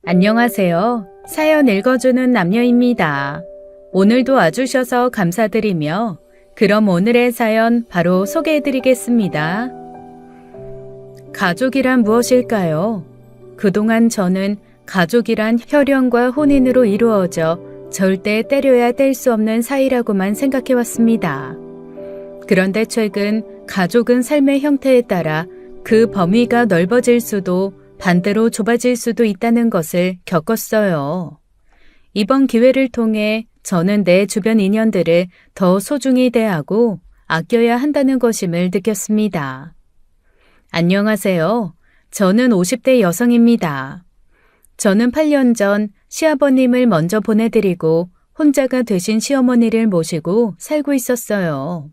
안녕하세요. 사연 읽어주는 남녀입니다. 오늘도 와주셔서 감사드리며 그럼 오늘의 사연 바로 소개해드리겠습니다. 가족이란 무엇일까요? 그동안 저는 가족이란 혈연과 혼인으로 이루어져 절대 때려야 뗄 수 없는 사이라고만 생각해왔습니다. 그런데 최근 가족은 삶의 형태에 따라 그 범위가 넓어질 수도 반대로 좁아질 수도 있다는 것을 겪었어요. 이번 기회를 통해 저는 내 주변 인연들을 더 소중히 대하고 아껴야 한다는 것임을 느꼈습니다. 안녕하세요. 저는 50대 여성입니다. 저는 8년 전 시아버님을 먼저 보내드리고 혼자가 되신 시어머니를 모시고 살고 있었어요.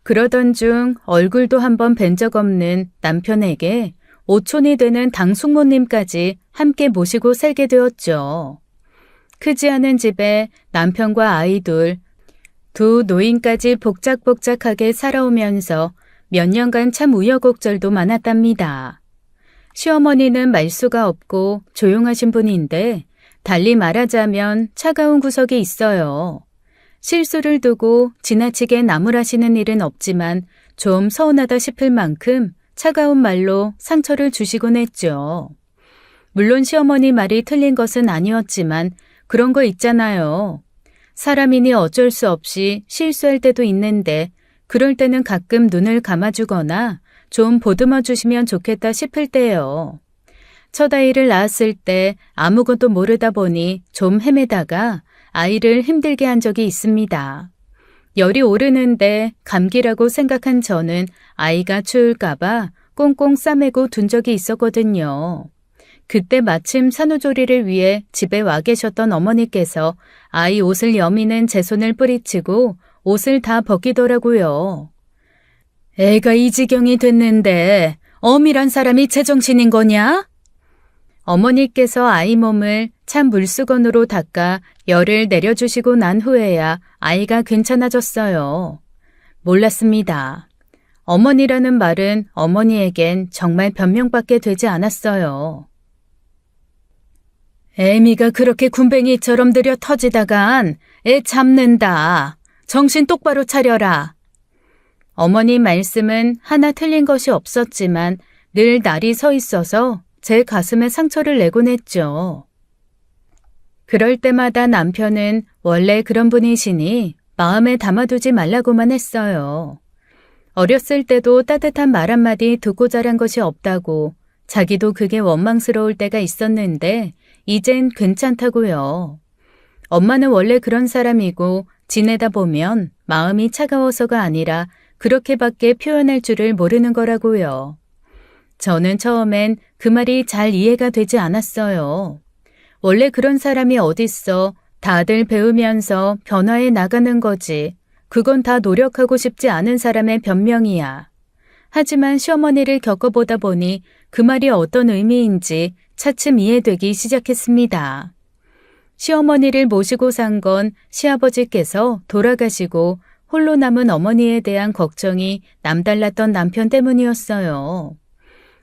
그러던 중 얼굴도 한번 뵌 적 없는 남편에게 오촌이 되는 당숙모님까지 함께 모시고 살게 되었죠. 크지 않은 집에 남편과 아이 두 노인까지 복작복작하게 살아오면서 몇 년간 참 우여곡절도 많았답니다. 시어머니는 말수가 없고 조용하신 분인데 달리 말하자면 차가운 구석이 있어요. 실수를 두고 지나치게 나무라시는 일은 없지만 좀 서운하다 싶을 만큼 차가운 말로 상처를 주시곤 했죠. 물론 시어머니 말이 틀린 것은 아니었지만 그런 거 있잖아요. 사람이니 어쩔 수 없이 실수할 때도 있는데 그럴 때는 가끔 눈을 감아주거나 좀 보듬어 주시면 좋겠다 싶을 때요. 첫 아이를 낳았을 때 아무것도 모르다 보니 좀 헤매다가 아이를 힘들게 한 적이 있습니다. 열이 오르는데 감기라고 생각한 저는 아이가 추울까봐 꽁꽁 싸매고 둔 적이 있었거든요. 그때 마침 산후조리를 위해 집에 와 계셨던 어머니께서 아이 옷을 여미는 제 손을 뿌리치고 옷을 다 벗기더라고요. 애가 이 지경이 됐는데 어미란 사람이 제정신인 거냐? 어머니께서 아이 몸을 찬 물수건으로 닦아 열을 내려주시고 난 후에야 아이가 괜찮아졌어요. 몰랐습니다. 어머니라는 말은 어머니에겐 정말 변명밖에 되지 않았어요. 애미가 그렇게 군뱅이처럼 들여 터지다간 애 잡는다. 정신 똑바로 차려라. 어머니 말씀은 하나 틀린 것이 없었지만 늘 날이 서 있어서 제 가슴에 상처를 내곤 했죠. 그럴 때마다 남편은 원래 그런 분이시니 마음에 담아두지 말라고만 했어요. 어렸을 때도 따뜻한 말 한마디 듣고 자란 것이 없다고 자기도 그게 원망스러울 때가 있었는데 이젠 괜찮다고요. 엄마는 원래 그런 사람이고 지내다 보면 마음이 차가워서가 아니라 그렇게밖에 표현할 줄을 모르는 거라고요. 저는 처음엔 그 말이 잘 이해가 되지 않았어요. 원래 그런 사람이 어딨어. 다들 배우면서 변화해 나가는 거지. 그건 다 노력하고 싶지 않은 사람의 변명이야. 하지만 시어머니를 겪어보다 보니 그 말이 어떤 의미인지 차츰 이해되기 시작했습니다. 시어머니를 모시고 산 건 시아버지께서 돌아가시고 홀로 남은 어머니에 대한 걱정이 남달랐던 남편 때문이었어요.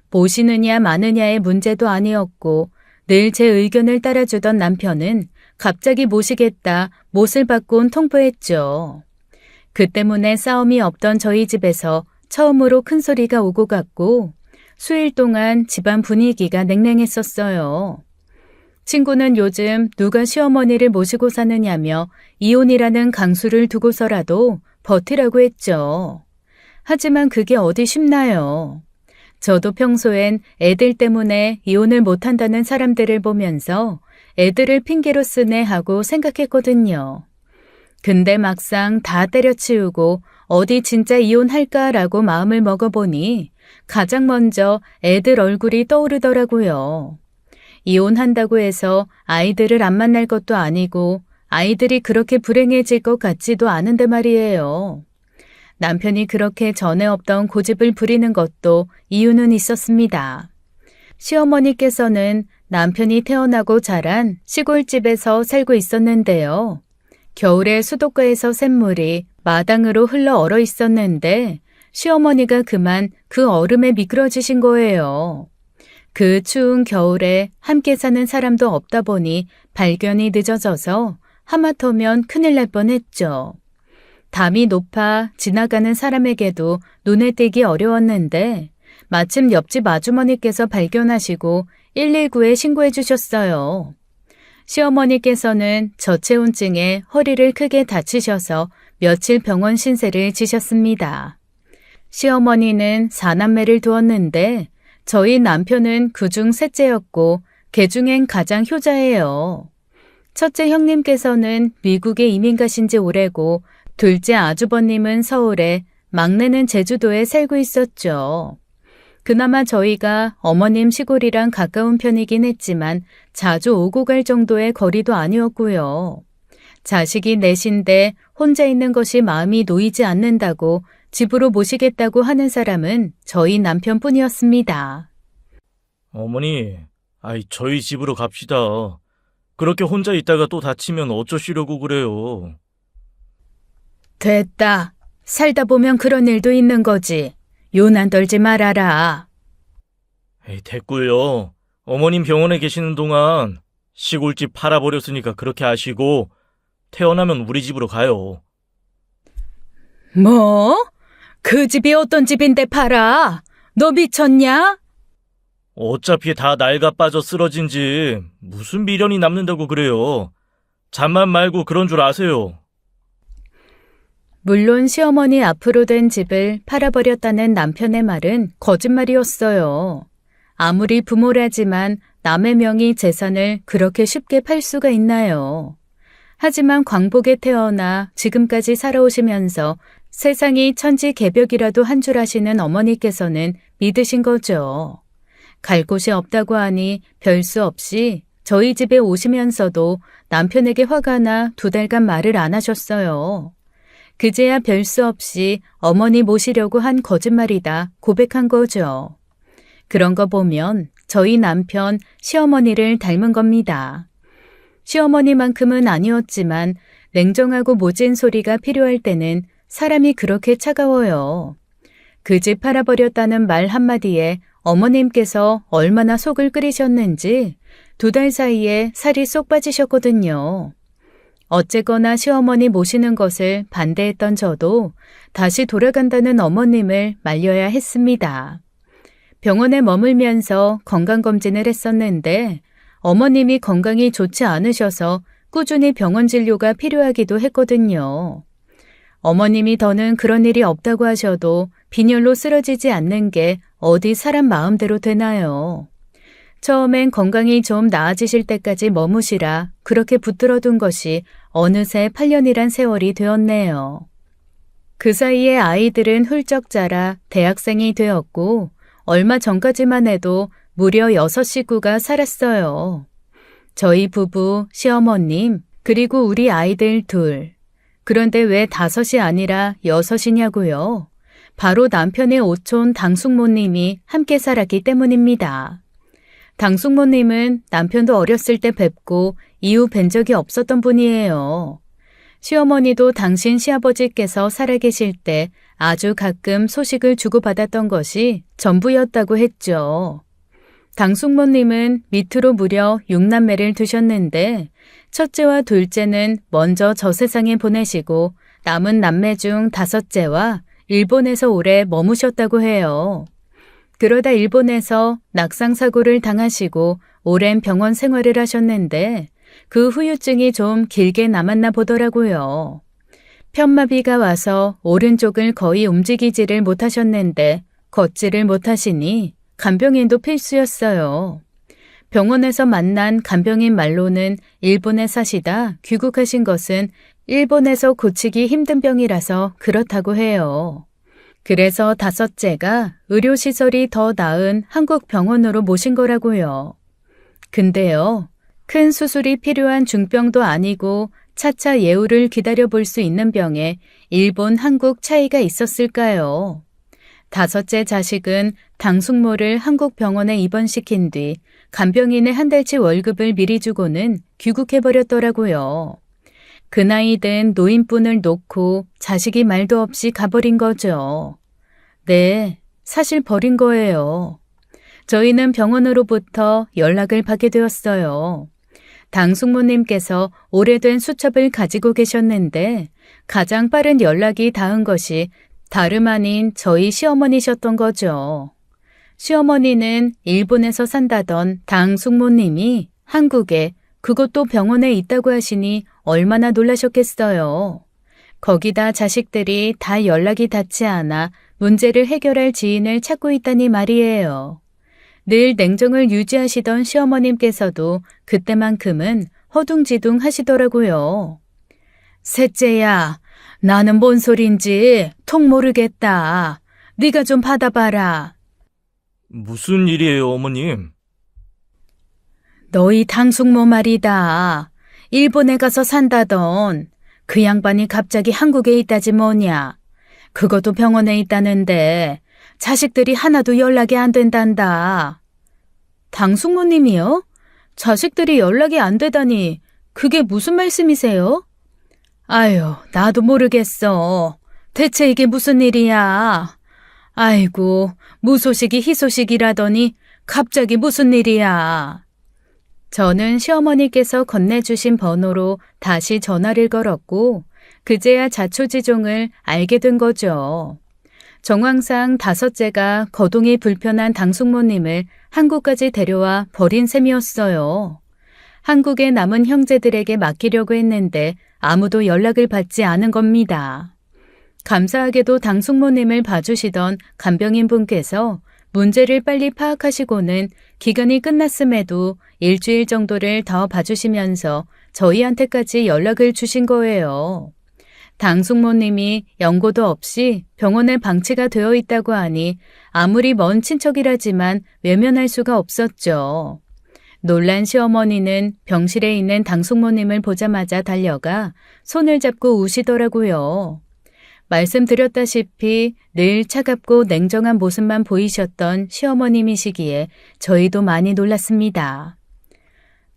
모시느냐 마느냐의 문제도 아니었고 늘 제 의견을 따라주던 남편은 갑자기 모시겠다 못을 바꾼 통보했죠. 그 때문에 싸움이 없던 저희 집에서 처음으로 큰 소리가 오고 갔고 수일 동안 집안 분위기가 냉랭했었어요. 친구는 요즘 누가 시어머니를 모시고 사느냐며 이혼이라는 강수를 두고서라도 버티라고 했죠. 하지만 그게 어디 쉽나요? 저도 평소엔 애들 때문에 이혼을 못한다는 사람들을 보면서 애들을 핑계로 쓰네 하고 생각했거든요. 근데 막상 다 때려치우고 어디 진짜 이혼할까라고 마음을 먹어보니 가장 먼저 애들 얼굴이 떠오르더라고요. 이혼한다고 해서 아이들을 안 만날 것도 아니고 아이들이 그렇게 불행해질 것 같지도 않은데 말이에요. 남편이 그렇게 전에 없던 고집을 부리는 것도 이유는 있었습니다. 시어머니께서는 남편이 태어나고 자란 시골집에서 살고 있었는데요. 겨울에 수도가에서 샘물이 마당으로 흘러 얼어 있었는데 시어머니가 그만 그 얼음에 미끄러지신 거예요. 그 추운 겨울에 함께 사는 사람도 없다 보니 발견이 늦어져서 하마터면 큰일 날 뻔했죠. 담이 높아 지나가는 사람에게도 눈에 띄기 어려웠는데 마침 옆집 아주머니께서 발견하시고 119에 신고해 주셨어요. 시어머니께서는 저체온증에 허리를 크게 다치셔서 며칠 병원 신세를 지셨습니다. 시어머니는 4남매를 두었는데 저희 남편은 그중 셋째였고 개중엔 가장 효자예요. 첫째 형님께서는 미국에 이민 가신 지 오래고 둘째 아주버님은 서울에, 막내는 제주도에 살고 있었죠. 그나마 저희가 어머님 시골이랑 가까운 편이긴 했지만 자주 오고 갈 정도의 거리도 아니었고요. 자식이 넷인데 혼자 있는 것이 마음이 놓이지 않는다고 집으로 모시겠다고 하는 사람은 저희 남편뿐이었습니다. 어머니, 저희 집으로 갑시다. 그렇게 혼자 있다가 또 다치면 어쩌시려고 그래요. 됐다. 살다 보면 그런 일도 있는 거지. 요난 떨지 말아라. 됐고요. 어머님 병원에 계시는 동안 시골집 팔아버렸으니까 그렇게 아시고 태어나면 우리 집으로 가요. 뭐? 그 집이 어떤 집인데 팔아? 너 미쳤냐? 어차피 다 낡아 빠져 쓰러진 집 무슨 미련이 남는다고 그래요. 잠만 말고 그런 줄 아세요. 물론 시어머니 앞으로 된 집을 팔아버렸다는 남편의 말은 거짓말이었어요. 아무리 부모라지만 남의 명의 재산을 그렇게 쉽게 팔 수가 있나요? 하지만 광복에 태어나 지금까지 살아오시면서 세상이 천지개벽이라도 한 줄 아시는 어머니께서는 믿으신 거죠. 갈 곳이 없다고 하니 별 수 없이 저희 집에 오시면서도 남편에게 화가 나 2달간 말을 안 하셨어요. 그제야 별 수 없이 어머니 모시려고 한 거짓말이다 고백한 거죠. 그런 거 보면 저희 남편 시어머니를 닮은 겁니다. 시어머니만큼은 아니었지만 냉정하고 모진 소리가 필요할 때는 사람이 그렇게 차가워요. 그 집 팔아버렸다는 말 한마디에 어머님께서 얼마나 속을 끓이셨는지 2달 사이에 살이 쏙 빠지셨거든요. 어쨌거나 시어머니 모시는 것을 반대했던 저도 다시 돌아간다는 어머님을 말려야 했습니다. 병원에 머물면서 건강검진을 했었는데 어머님이 건강이 좋지 않으셔서 꾸준히 병원 진료가 필요하기도 했거든요. 어머님이 더는 그런 일이 없다고 하셔도 빈혈로 쓰러지지 않는 게 어디 사람 마음대로 되나요? 처음엔 건강이 좀 나아지실 때까지 머무시라 그렇게 붙들어둔 것이 어느새 8년이란 세월이 되었네요. 그 사이에 아이들은 훌쩍 자라 대학생이 되었고 얼마 전까지만 해도 무려 6식구가 살았어요. 저희 부부, 시어머님, 그리고 우리 아이들 2. 그런데 왜 5이 아니라 6이냐고요? 바로 남편의 오촌 당숙모님이 함께 살았기 때문입니다. 당숙모님은 남편도 어렸을 때 뵙고 이후 뵌 적이 없었던 분이에요. 시어머니도 당신 시아버지께서 살아계실 때 아주 가끔 소식을 주고받았던 것이 전부였다고 했죠. 당숙모님은 밑으로 무려 6남매를 두셨는데 첫째와 둘째는 먼저 저 세상에 보내시고 남은 남매 중 5째와 일본에서 오래 머무셨다고 해요. 그러다 일본에서 낙상사고를 당하시고 오랜 병원 생활을 하셨는데 그 후유증이 좀 길게 남았나 보더라고요. 편마비가 와서 오른쪽을 거의 움직이지를 못하셨는데 걷지를 못하시니 간병인도 필수였어요. 병원에서 만난 간병인 말로는 일본에 사시다 귀국하신 것은 일본에서 고치기 힘든 병이라서 그렇다고 해요. 그래서 5째가 의료시설이 더 나은 한국 병원으로 모신 거라고요. 근데요, 큰 수술이 필요한 중병도 아니고 차차 예우를 기다려볼 수 있는 병에 일본, 한국 차이가 있었을까요? 5째 자식은 당숙모를 한국 병원에 입원시킨 뒤 간병인의 한 달치 월급을 미리 주고는 귀국해버렸더라고요. 그 나이 든 노인분을 놓고 자식이 말도 없이 가버린 거죠. 네, 사실 버린 거예요. 저희는 병원으로부터 연락을 받게 되었어요. 당 숙모님께서 오래된 수첩을 가지고 계셨는데 가장 빠른 연락이 닿은 것이 다름 아닌 저희 시어머니셨던 거죠. 시어머니는 일본에서 산다던 당 숙모님이 한국에, 그것도 병원에 있다고 하시니 얼마나 놀라셨겠어요. 거기다 자식들이 다 연락이 닿지 않아 문제를 해결할 지인을 찾고 있다니 말이에요. 늘 냉정을 유지하시던 시어머님께서도 그때만큼은 허둥지둥 하시더라고요. 셋째야, 나는 뭔 소린지 통 모르겠다. 네가 좀 받아봐라. 무슨 일이에요, 어머님? 너희 당숙모 말이다. 일본에 가서 산다던 그 양반이 갑자기 한국에 있다지 뭐냐. 그것도 병원에 있다는데 자식들이 하나도 연락이 안 된단다. 당숙모님이요? 자식들이 연락이 안 되다니 그게 무슨 말씀이세요? 아유, 나도 모르겠어. 대체 이게 무슨 일이야? 아이고, 무소식이 희소식이라더니 갑자기 무슨 일이야? 저는 시어머니께서 건네주신 번호로 다시 전화를 걸었고 그제야 자초지종을 알게 된 거죠. 정황상 다섯째가 거동이 불편한 당숙모님을 한국까지 데려와 버린 셈이었어요. 한국에 남은 형제들에게 맡기려고 했는데 아무도 연락을 받지 않은 겁니다. 감사하게도 당숙모님을 봐주시던 간병인 분께서 문제를 빨리 파악하시고는 기간이 끝났음에도 일주일 정도를 더 봐주시면서 저희한테까지 연락을 주신 거예요. 당숙모님이 연고도 없이 병원에 방치가 되어 있다고 하니 아무리 먼 친척이라지만 외면할 수가 없었죠. 놀란 시어머니는 병실에 있는 당숙모님을 보자마자 달려가 손을 잡고 우시더라고요. 말씀드렸다시피 늘 차갑고 냉정한 모습만 보이셨던 시어머님이시기에 저희도 많이 놀랐습니다.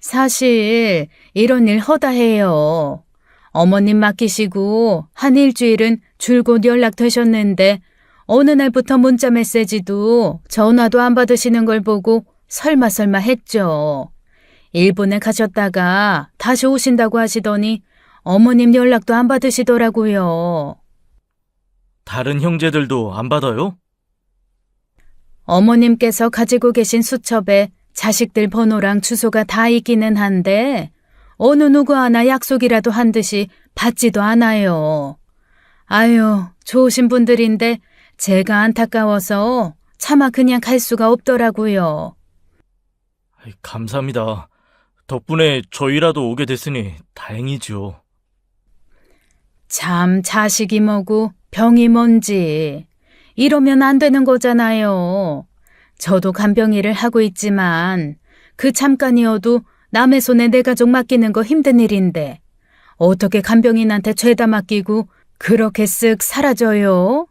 사실 이런 일 허다해요. 어머님 맡기시고 한 일주일은 줄곧 연락되셨는데 어느 날부터 문자 메시지도 전화도 안 받으시는 걸 보고 설마 했죠. 일본에 가셨다가 다시 오신다고 하시더니 어머님 연락도 안 받으시더라고요. 다른 형제들도 안 받아요? 어머님께서 가지고 계신 수첩에 자식들 번호랑 주소가 다 있기는 한데 어느 누구 하나 약속이라도 한 듯이 받지도 않아요. 아유, 좋으신 분들인데 제가 안타까워서 차마 그냥 갈 수가 없더라고요. 감사합니다. 덕분에 저희라도 오게 됐으니 다행이죠. 참 자식이 뭐고 병이 뭔지 이러면 안 되는 거잖아요. 저도 간병일을 하고 있지만 그 잠깐이어도 남의 손에 내 가족 맡기는 거 힘든 일인데 어떻게 간병인한테 죄다 맡기고 그렇게 쓱 사라져요?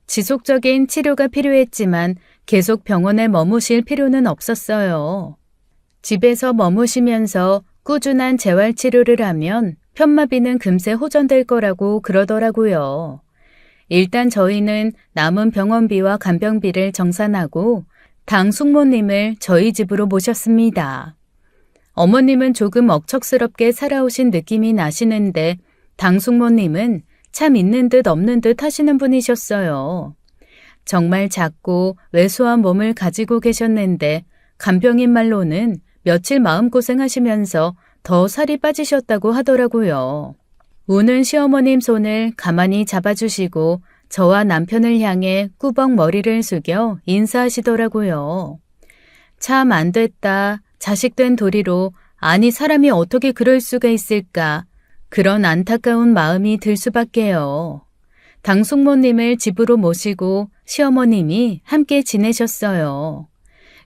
지속적인 치료가 필요했지만 계속 병원에 머무실 필요는 없었어요. 집에서 머무시면서 꾸준한 재활치료를 하면 편마비는 금세 호전될 거라고 그러더라고요. 일단 저희는 남은 병원비와 간병비를 정산하고 당 숙모님을 저희 집으로 모셨습니다. 어머님은 조금 억척스럽게 살아오신 느낌이 나시는데 당 숙모님은 참 있는 듯 없는 듯 하시는 분이셨어요. 정말 작고 왜소한 몸을 가지고 계셨는데 간병인 말로는 며칠 마음고생하시면서 더 살이 빠지셨다고 하더라고요. 우는 시어머님 손을 가만히 잡아주시고 저와 남편을 향해 꾸벅 머리를 숙여 인사하시더라고요. 참 안 됐다. 자식된 도리로 아니 사람이 어떻게 그럴 수가 있을까. 그런 안타까운 마음이 들 수밖에요. 당숙모님을 집으로 모시고 시어머님이 함께 지내셨어요.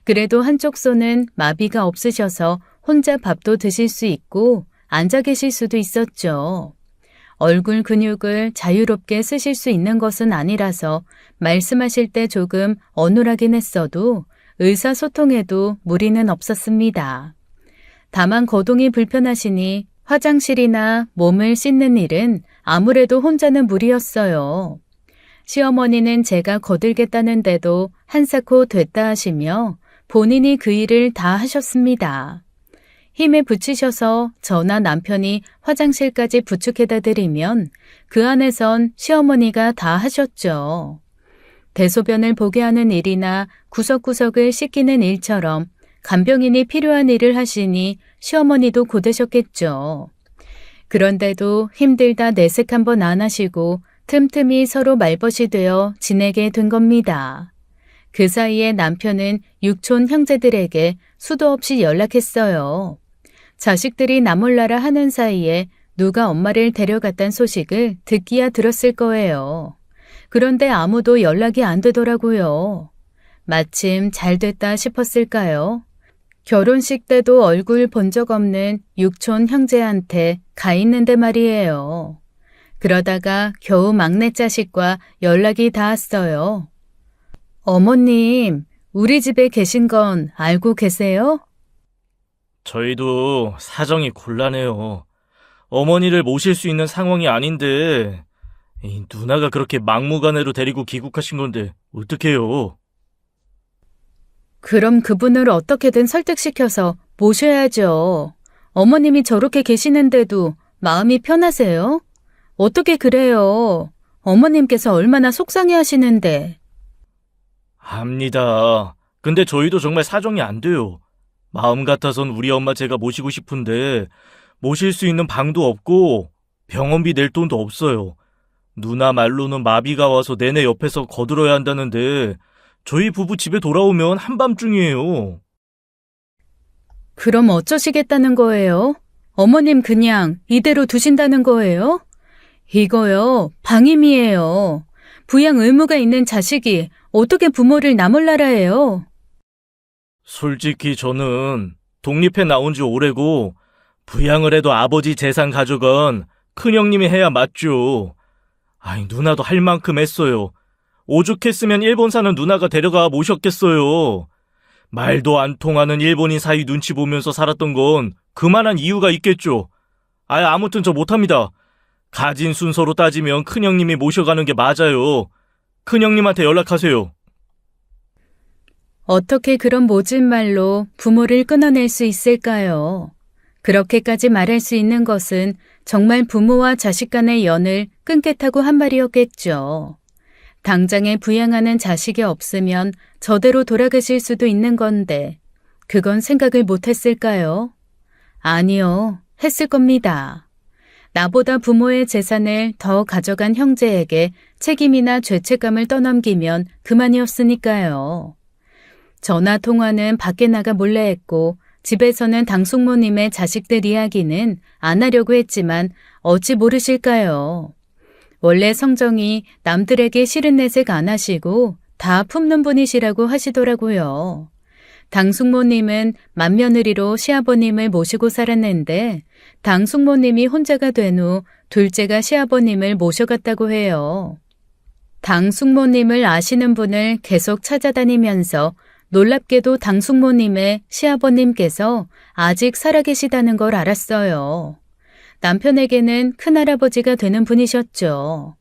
그래도 한쪽 손은 마비가 없으셔서 혼자 밥도 드실 수 있고 앉아 계실 수도 있었죠. 얼굴 근육을 자유롭게 쓰실 수 있는 것은 아니라서 말씀하실 때 조금 어눌하긴 했어도 의사소통에도 무리는 없었습니다. 다만 거동이 불편하시니 화장실이나 몸을 씻는 일은 아무래도 혼자는 무리였어요. 시어머니는 제가 거들겠다는데도 한사코 됐다 하시며 본인이 그 일을 다 하셨습니다. 힘에 부치셔서 저나 남편이 화장실까지 부축해다 드리면 그 안에선 시어머니가 다 하셨죠. 대소변을 보게 하는 일이나 구석구석을 씻기는 일처럼 간병인이 필요한 일을 하시니 시어머니도 고되셨겠죠. 그런데도 힘들다 내색 한번 안 하시고 틈틈이 서로 말벗이 되어 지내게 된 겁니다. 그 사이에 남편은 육촌 형제들에게 수도 없이 연락했어요. 자식들이 나몰라라 하는 사이에 누가 엄마를 데려갔단 소식을 듣기야 들었을 거예요. 그런데 아무도 연락이 안 되더라고요. 마침 잘 됐다 싶었을까요? 결혼식 때도 얼굴 본 적 없는 육촌 형제한테 가 있는데 말이에요. 그러다가 겨우 막내 자식과 연락이 닿았어요. 어머님, 우리 집에 계신 건 알고 계세요? 저희도 사정이 곤란해요. 어머니를 모실 수 있는 상황이 아닌데 이 누나가 그렇게 막무가내로 데리고 귀국하신 건데 어떡해요? 그럼 그분을 어떻게든 설득시켜서 모셔야죠. 어머님이 저렇게 계시는데도 마음이 편하세요? 어떻게 그래요? 어머님께서 얼마나 속상해 하시는데. 압니다. 근데 저희도 정말 사정이 안 돼요. 마음 같아선 우리 엄마 제가 모시고 싶은데 모실 수 있는 방도 없고 병원비 낼 돈도 없어요. 누나 말로는 마비가 와서 내내 옆에서 거들어야 한다는데 저희 부부 집에 돌아오면 한밤중이에요. 그럼 어쩌시겠다는 거예요? 어머님 그냥 이대로 두신다는 거예요? 이거요, 방임이에요. 부양 의무가 있는 자식이 어떻게 부모를 나몰라라 해요? 솔직히 저는 독립해 나온 지 오래고 부양을 해도 아버지 재산 가져간 큰형님이 해야 맞죠. 아이, 누나도 할 만큼 했어요. 오죽했으면 일본 사는 누나가 데려가 모셨겠어요. 말도 안 통하는 일본인 사이 눈치 보면서 살았던 건 그만한 이유가 있겠죠. 아무튼 저 못합니다. 가진 순서로 따지면 큰형님이 모셔가는 게 맞아요. 큰형님한테 연락하세요. 어떻게 그런 모진 말로 부모를 끊어낼 수 있을까요? 그렇게까지 말할 수 있는 것은 정말 부모와 자식 간의 연을 끊겠다고 한 말이었겠죠. 당장에 부양하는 자식이 없으면 저대로 돌아가실 수도 있는 건데 그건 생각을 못했을까요? 아니요, 했을 겁니다. 나보다 부모의 재산을 더 가져간 형제에게 책임이나 죄책감을 떠넘기면 그만이었으니까요. 전화 통화는 밖에 나가 몰래 했고 집에서는 당숙모님의 자식들 이야기는 안 하려고 했지만 어찌 모르실까요? 원래 성정이 남들에게 싫은 내색 안 하시고 다 품는 분이시라고 하시더라고요. 당숙모님은 맏며느리로 시아버님을 모시고 살았는데 당숙모님이 혼자가 된 후 둘째가 시아버님을 모셔갔다고 해요. 당숙모님을 아시는 분을 계속 찾아다니면서 놀랍게도 당숙모님의 시아버님께서 아직 살아계시다는 걸 알았어요. 남편에게는 큰할아버지가 되는 분이셨죠.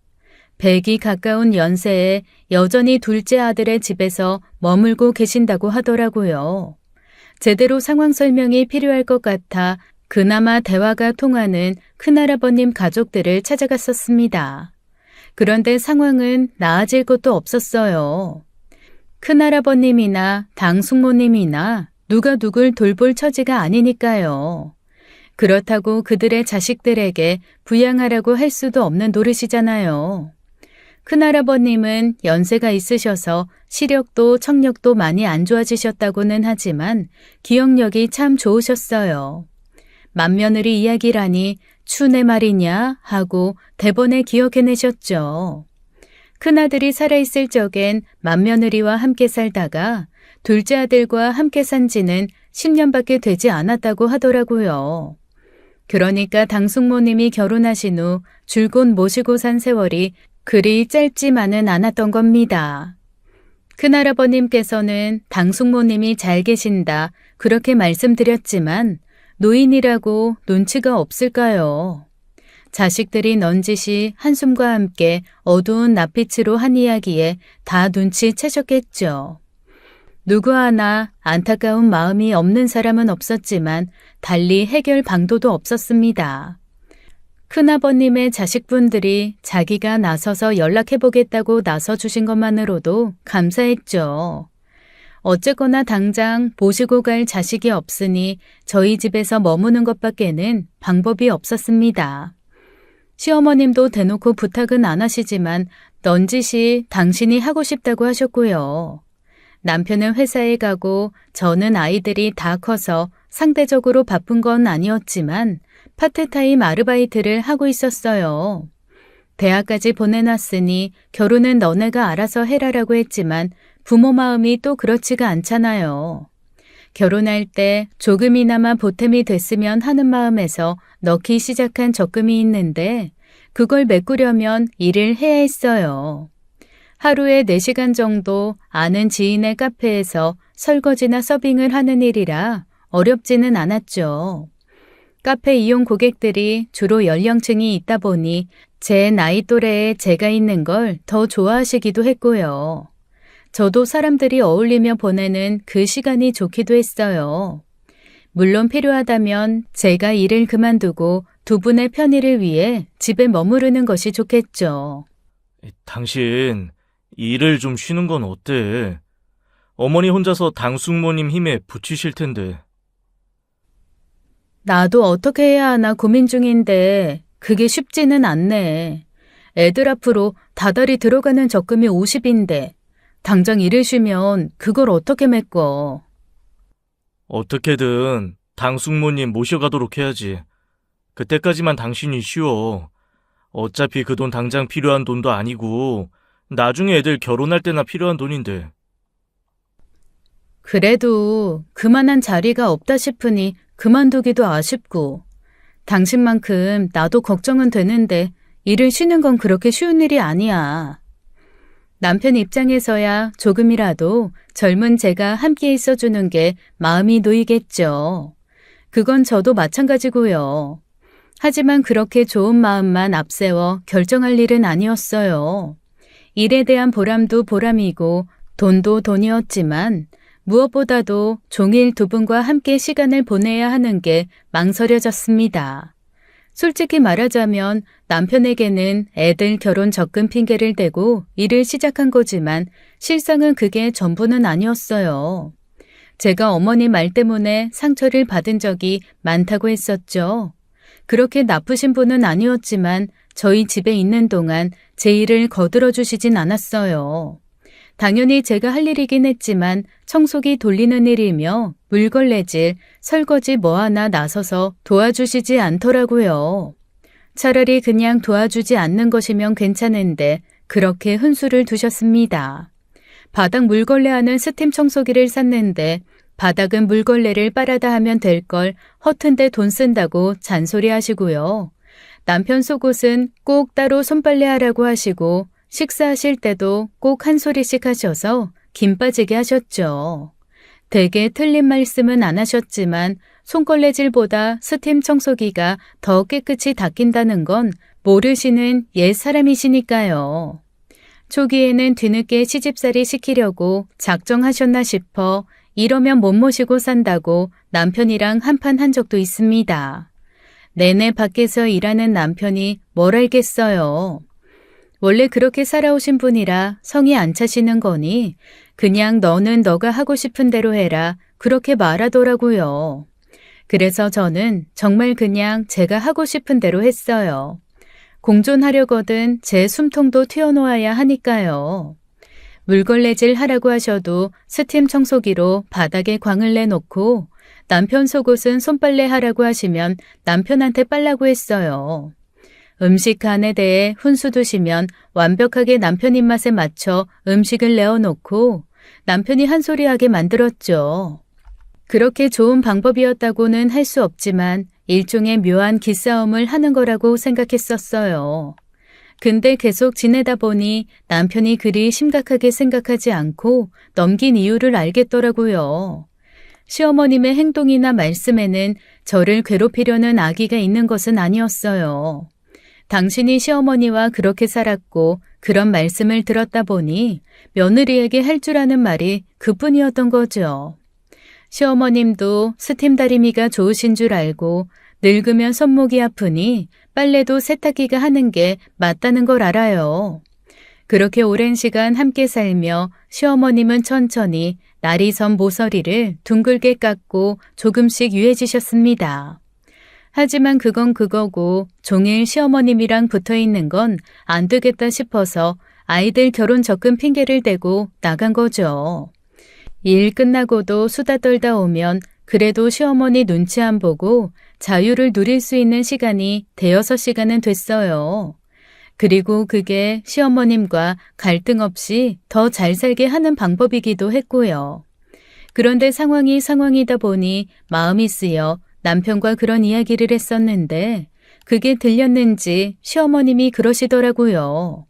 100이 가까운 연세에 여전히 둘째 아들의 집에서 머물고 계신다고 하더라고요. 제대로 상황 설명이 필요할 것 같아 그나마 대화가 통하는 큰할아버님 가족들을 찾아갔었습니다. 그런데 상황은 나아질 것도 없었어요. 큰할아버님이나 당숙모님이나 누가 누굴 돌볼 처지가 아니니까요. 그렇다고 그들의 자식들에게 부양하라고 할 수도 없는 노릇이잖아요. 큰할아버님은 연세가 있으셔서 시력도 청력도 많이 안 좋아지셨다고는 하지만 기억력이 참 좋으셨어요. 맏며느리 이야기라니 추내 말이냐 하고 대번에 기억해내셨죠. 큰아들이 살아있을 적엔 맏며느리와 함께 살다가 둘째 아들과 함께 산 지는 10년밖에 되지 않았다고 하더라고요. 그러니까 당숙모님이 결혼하신 후 줄곧 모시고 산 세월이 그리 짧지만은 않았던 겁니다. 큰할아버님께서는 당숙모님이 잘 계신다 그렇게 말씀드렸지만 노인이라고 눈치가 없을까요? 자식들이 넌지시 한숨과 함께 어두운 낯빛으로 한 이야기에 다 눈치채셨겠죠. 누구 하나 안타까운 마음이 없는 사람은 없었지만 달리 해결 방도도 없었습니다. 큰아버님의 자식분들이 자기가 나서서 연락해보겠다고 나서주신 것만으로도 감사했죠. 어쨌거나 당장 모시고 갈 자식이 없으니 저희 집에서 머무는 것밖에는 방법이 없었습니다. 시어머님도 대놓고 부탁은 안 하시지만 넌지시 당신이 하고 싶다고 하셨고요. 남편은 회사에 가고 저는 아이들이 다 커서 상대적으로 바쁜 건 아니었지만 파트타임 아르바이트를 하고 있었어요. 대학까지 보내놨으니 결혼은 너네가 알아서 해라라고 했지만 부모 마음이 또 그렇지가 않잖아요. 결혼할 때 조금이나마 보탬이 됐으면 하는 마음에서 넣기 시작한 적금이 있는데 그걸 메꾸려면 일을 해야 했어요. 하루에 4시간 정도 아는 지인의 카페에서 설거지나 서빙을 하는 일이라 어렵지는 않았죠. 카페 이용 고객들이 주로 연령층이 있다 보니 제 나이 또래에 제가 있는 걸 더 좋아하시기도 했고요. 저도 사람들이 어울리며 보내는 그 시간이 좋기도 했어요. 물론 필요하다면 제가 일을 그만두고 두 분의 편의를 위해 집에 머무르는 것이 좋겠죠. 당신, 일을 좀 쉬는 건 어때? 어머니 혼자서 당숙모님 힘에 부치실 텐데. 나도 어떻게 해야 하나 고민 중인데 그게 쉽지는 않네. 애들 앞으로 다달이 들어가는 적금이 50인데 당장 일을 쉬면 그걸 어떻게 메꿔. 어떻게든 당숙모님 모셔가도록 해야지. 그때까지만 당신이 쉬어. 어차피 그 돈 당장 필요한 돈도 아니고 나중에 애들 결혼할 때나 필요한 돈인데. 그래도 그만한 자리가 없다 싶으니 그만두기도 아쉽고 당신만큼 나도 걱정은 되는데 일을 쉬는 건 그렇게 쉬운 일이 아니야. 남편 입장에서야 조금이라도 젊은 제가 함께 있어주는 게 마음이 놓이겠죠. 그건 저도 마찬가지고요. 하지만 그렇게 좋은 마음만 앞세워 결정할 일은 아니었어요. 일에 대한 보람도 보람이고 돈도 돈이었지만 무엇보다도 종일 두 분과 함께 시간을 보내야 하는 게 망설여졌습니다. 솔직히 말하자면 남편에게는 애들 결혼 적금 핑계를 대고 일을 시작한 거지만 실상은 그게 전부는 아니었어요. 제가 어머니 말 때문에 상처를 받은 적이 많다고 했었죠. 그렇게 나쁘신 분은 아니었지만 저희 집에 있는 동안 제 일을 거들어 주시진 않았어요. 당연히 제가 할 일이긴 했지만 청소기 돌리는 일이며 물걸레질, 설거지 뭐 하나 나서서 도와주시지 않더라고요. 차라리 그냥 도와주지 않는 것이면 괜찮은데 그렇게 훈수를 두셨습니다. 바닥 물걸레하는 스팀 청소기를 샀는데 바닥은 물걸레를 빨아다 하면 될 걸 허튼데 돈 쓴다고 잔소리하시고요. 남편 속옷은 꼭 따로 손빨래하라고 하시고 식사하실 때도 꼭 한 소리씩 하셔서 김 빠지게 하셨죠. 되게 틀린 말씀은 안 하셨지만 손걸레질보다 스팀 청소기가 더 깨끗이 닦인다는 건 모르시는 옛 사람이시니까요. 초기에는 뒤늦게 시집살이 시키려고 작정하셨나 싶어 이러면 못 모시고 산다고 남편이랑 한판 한 적도 있습니다. 내내 밖에서 일하는 남편이 뭘 알겠어요. 원래 그렇게 살아오신 분이라 성이 안 차시는 거니 그냥 너는 너가 하고 싶은 대로 해라 그렇게 말하더라고요. 그래서 저는 정말 그냥 제가 하고 싶은 대로 했어요. 공존하려거든 제 숨통도 튀어놓아야 하니까요. 물걸레질 하라고 하셔도 스팀 청소기로 바닥에 광을 내놓고 남편 속옷은 손빨래 하라고 하시면 남편한테 빨라고 했어요. 음식 간에 대해 훈수 두시면 완벽하게 남편 입맛에 맞춰 음식을 내어놓고 남편이 한 소리 하게 만들었죠. 그렇게 좋은 방법이었다고는 할 수 없지만 일종의 묘한 기싸움을 하는 거라고 생각했었어요. 근데 계속 지내다 보니 남편이 그리 심각하게 생각하지 않고 넘긴 이유를 알겠더라고요. 시어머님의 행동이나 말씀에는 저를 괴롭히려는 악의가 있는 것은 아니었어요. 당신이 시어머니와 그렇게 살았고 그런 말씀을 들었다 보니 며느리에게 할 줄 아는 말이 그뿐이었던 거죠. 시어머님도 스팀 다리미가 좋으신 줄 알고 늙으면 손목이 아프니 빨래도 세탁기가 하는 게 맞다는 걸 알아요. 그렇게 오랜 시간 함께 살며 시어머님은 천천히 날이 선 모서리를 둥글게 깎고 조금씩 유해지셨습니다. 하지만 그건 그거고 종일 시어머님이랑 붙어 있는 건 안 되겠다 싶어서 아이들 결혼 적금 핑계를 대고 나간 거죠. 일 끝나고도 수다 떨다 오면 그래도 시어머니 눈치 안 보고 자유를 누릴 수 있는 시간이 대여섯 시간은 됐어요. 그리고 그게 시어머님과 갈등 없이 더 잘 살게 하는 방법이기도 했고요. 그런데 상황이다 보니 마음이 쓰여 남편과 그런 이야기를 했었는데 그게 들렸는지 시어머님이 그러시더라고요.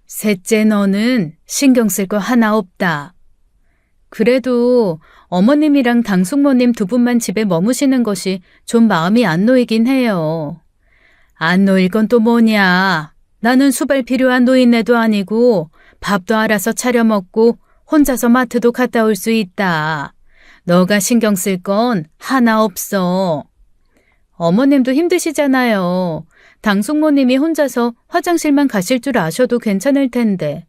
셋째 너는 신경 쓸 거 하나 없다. 그래도 어머님이랑 당숙모님 두 분만 집에 머무시는 것이 좀 마음이 안 놓이긴 해요. 안 놓일 건 또 뭐냐. 나는 수발 필요한 노인네도 아니고 밥도 알아서 차려 먹고 혼자서 마트도 갔다 올 수 있다. 너가 신경 쓸 건 하나 없어. 어머님도 힘드시잖아요. 당숙모님이 혼자서 화장실만 가실 줄 아셔도 괜찮을 텐데.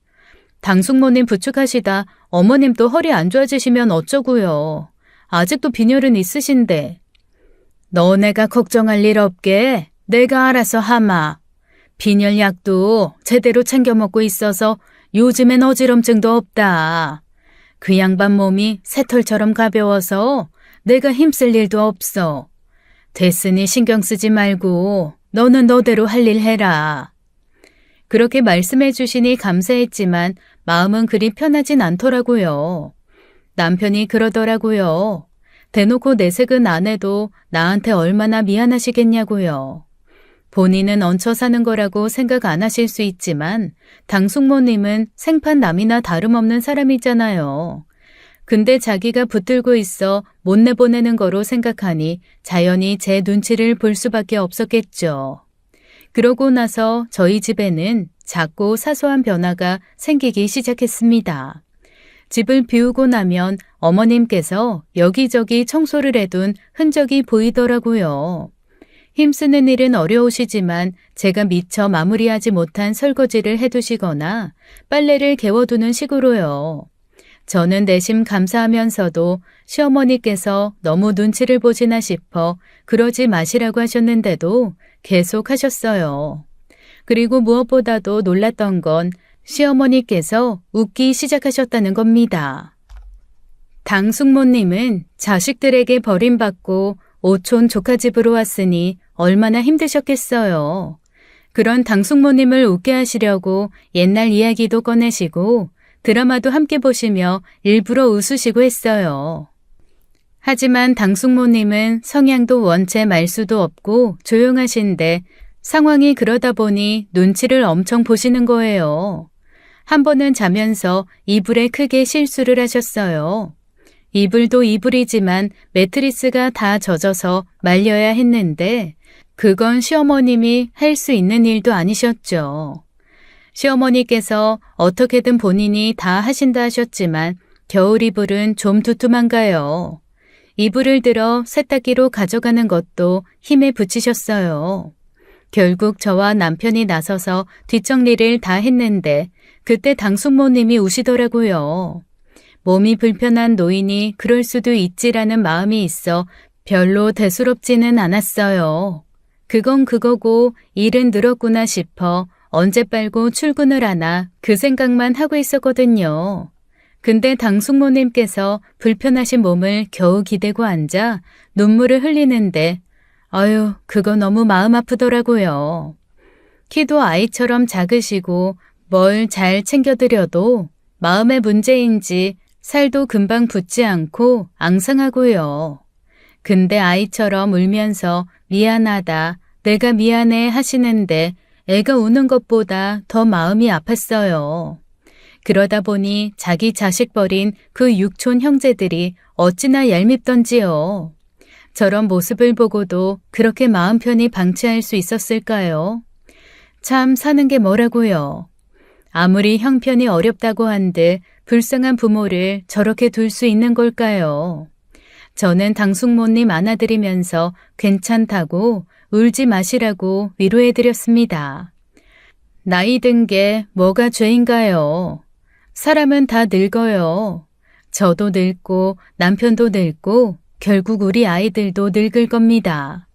당숙모님 부축하시다 어머님도 허리 안 좋아지시면 어쩌고요. 아직도 빈혈은 있으신데. 너네가 걱정할 일 없게 내가 알아서 하마. 빈혈 약도 제대로 챙겨 먹고 있어서 요즘엔 어지럼증도 없다. 그 양반 몸이 새털처럼 가벼워서 내가 힘쓸 일도 없어. 됐으니 신경 쓰지 말고 너는 너대로 할 일 해라. 그렇게 말씀해 주시니 감사했지만 마음은 그리 편하진 않더라고요. 남편이 그러더라고요. 대놓고 내색은 안 해도 나한테 얼마나 미안하시겠냐고요. 본인은 얹혀 사는 거라고 생각 안 하실 수 있지만 당숙모님은 생판 남이나 다름없는 사람이잖아요. 근데 자기가 붙들고 있어 못 내보내는 거로 생각하니 자연히 제 눈치를 볼 수밖에 없었겠죠. 그러고 나서 저희 집에는 작고 사소한 변화가 생기기 시작했습니다. 집을 비우고 나면 어머님께서 여기저기 청소를 해둔 흔적이 보이더라고요. 힘쓰는 일은 어려우시지만 제가 미처 마무리하지 못한 설거지를 해두시거나 빨래를 개워두는 식으로요. 저는 내심 감사하면서도 시어머니께서 너무 눈치를 보시나 싶어 그러지 마시라고 하셨는데도 계속 하셨어요. 그리고 무엇보다도 놀랐던 건 시어머니께서 웃기 시작하셨다는 겁니다. 당숙모님은 자식들에게 버림받고 오촌 조카집으로 왔으니 얼마나 힘드셨겠어요. 그런 당숙모님을 웃게 하시려고 옛날 이야기도 꺼내시고 드라마도 함께 보시며 일부러 웃으시고 했어요. 하지만 당숙모님은 성향도 원체 말수도 없고 조용하신데 상황이 그러다 보니 눈치를 엄청 보시는 거예요. 한 번은 자면서 이불에 크게 실수를 하셨어요. 이불도 이불이지만 매트리스가 다 젖어서 말려야 했는데 그건 시어머님이 할 수 있는 일도 아니셨죠. 시어머니께서 어떻게든 본인이 다 하신다 하셨지만 겨울 이불은 좀 두툼한가요? 이불을 들어 세탁기로 가져가는 것도 힘에 부치셨어요. 결국 저와 남편이 나서서 뒷정리를 다 했는데 그때 당숙모님이 우시더라고요. 몸이 불편한 노인이 그럴 수도 있지라는 마음이 있어 별로 대수롭지는 않았어요. 그건 그거고 일은 늘었구나 싶어 언제 빨고 출근을 하나 그 생각만 하고 있었거든요. 근데 당숙모님께서 불편하신 몸을 겨우 기대고 앉아 눈물을 흘리는데 아유, 그거 너무 마음 아프더라고요. 키도 아이처럼 작으시고 뭘 잘 챙겨드려도 마음의 문제인지 살도 금방 붙지 않고 앙상하고요. 근데 아이처럼 울면서 미안하다, 내가 미안해 하시는데 애가 우는 것보다 더 마음이 아팠어요. 그러다 보니 자기 자식 버린 그 육촌 형제들이 어찌나 얄밉던지요. 저런 모습을 보고도 그렇게 마음 편히 방치할 수 있었을까요? 참 사는 게 뭐라고요. 아무리 형편이 어렵다고 한들 불쌍한 부모를 저렇게 둘 수 있는 걸까요? 저는 당숙모님 안아드리면서 괜찮다고 울지 마시라고 위로해드렸습니다. 나이 든 게 뭐가 죄인가요? 사람은 다 늙어요. 저도 늙고 남편도 늙고 결국 우리 아이들도 늙을 겁니다.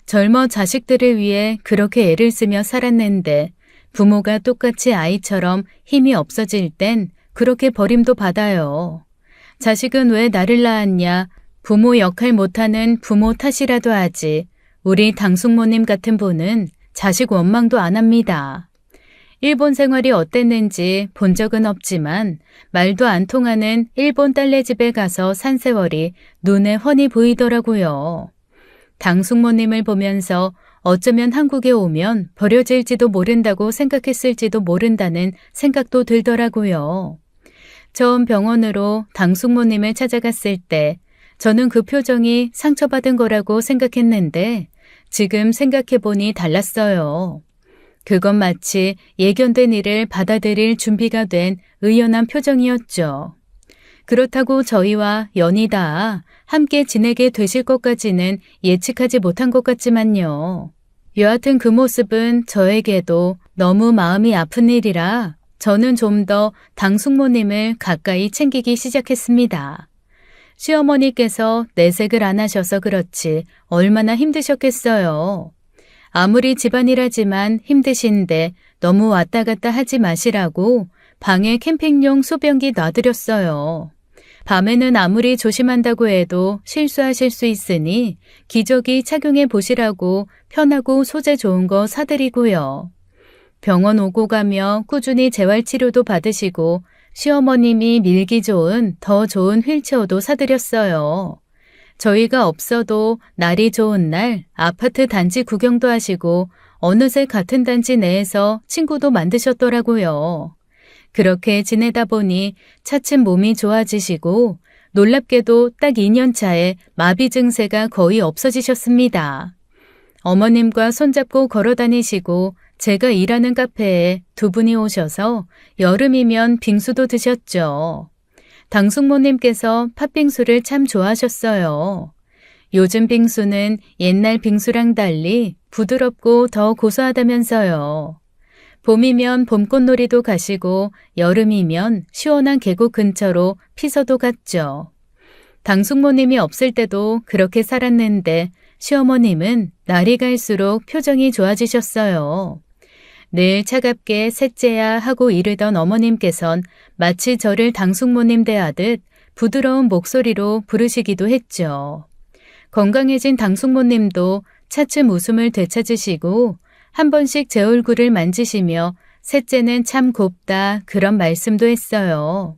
젊어 자식들을 위해 그렇게 애를 쓰며 살았는데 부모가 똑같이 아이처럼 힘이 없어질 땐 그렇게 버림도 받아요. 자식은 왜 나를 낳았냐? 부모 역할 못하는 부모 탓이라도 하지. 우리 당숙모님 같은 분은 자식 원망도 안 합니다. 일본 생활이 어땠는지 본 적은 없지만 말도 안 통하는 일본 딸네 집에 가서 산 세월이 눈에 훤히 보이더라고요. 당숙모님을 보면서 어쩌면 한국에 오면 버려질지도 모른다고 생각했을지도 모른다는 생각도 들더라고요. 처음 병원으로 당숙모님을 찾아갔을 때 저는 그 표정이 상처받은 거라고 생각했는데 지금 생각해보니 달랐어요. 그건 마치 예견된 일을 받아들일 준비가 된 의연한 표정이었죠. 그렇다고 저희와 연이다 함께 지내게 되실 것까지는 예측하지 못한 것 같지만요. 여하튼 그 모습은 저에게도 너무 마음이 아픈 일이라 저는 좀 더 당숙모님을 가까이 챙기기 시작했습니다. 시어머니께서 내색을 안 하셔서 그렇지 얼마나 힘드셨겠어요. 아무리 집안일하지만 힘드신데 너무 왔다 갔다 하지 마시라고 방에 캠핑용 소변기 놔드렸어요. 밤에는 아무리 조심한다고 해도 실수하실 수 있으니 기저귀 착용해 보시라고 편하고 소재 좋은 거 사드리고요. 병원 오고 가며 꾸준히 재활치료도 받으시고 시어머님이 밀기 좋은 더 좋은 휠체어도 사드렸어요. 저희가 없어도 날이 좋은 날 아파트 단지 구경도 하시고 어느새 같은 단지 내에서 친구도 만드셨더라고요. 그렇게 지내다 보니 차츰 몸이 좋아지시고 놀랍게도 딱 2년 차에 마비 증세가 거의 없어지셨습니다. 어머님과 손잡고 걸어 다니시고 제가 일하는 카페에 두 분이 오셔서 여름이면 빙수도 드셨죠. 당숙모님께서 팥빙수를 참 좋아하셨어요. 요즘 빙수는 옛날 빙수랑 달리 부드럽고 더 고소하다면서요. 봄이면 봄꽃놀이도 가시고 여름이면 시원한 계곡 근처로 피서도 갔죠. 당숙모님이 없을 때도 그렇게 살았는데 시어머님은 날이 갈수록 표정이 좋아지셨어요. 늘 차갑게 셋째야 하고 이르던 어머님께선 마치 저를 당숙모님 대하듯 부드러운 목소리로 부르시기도 했죠. 건강해진 당숙모님도 차츰 웃음을 되찾으시고 한 번씩 제 얼굴을 만지시며 셋째는 참 곱다 그런 말씀도 했어요.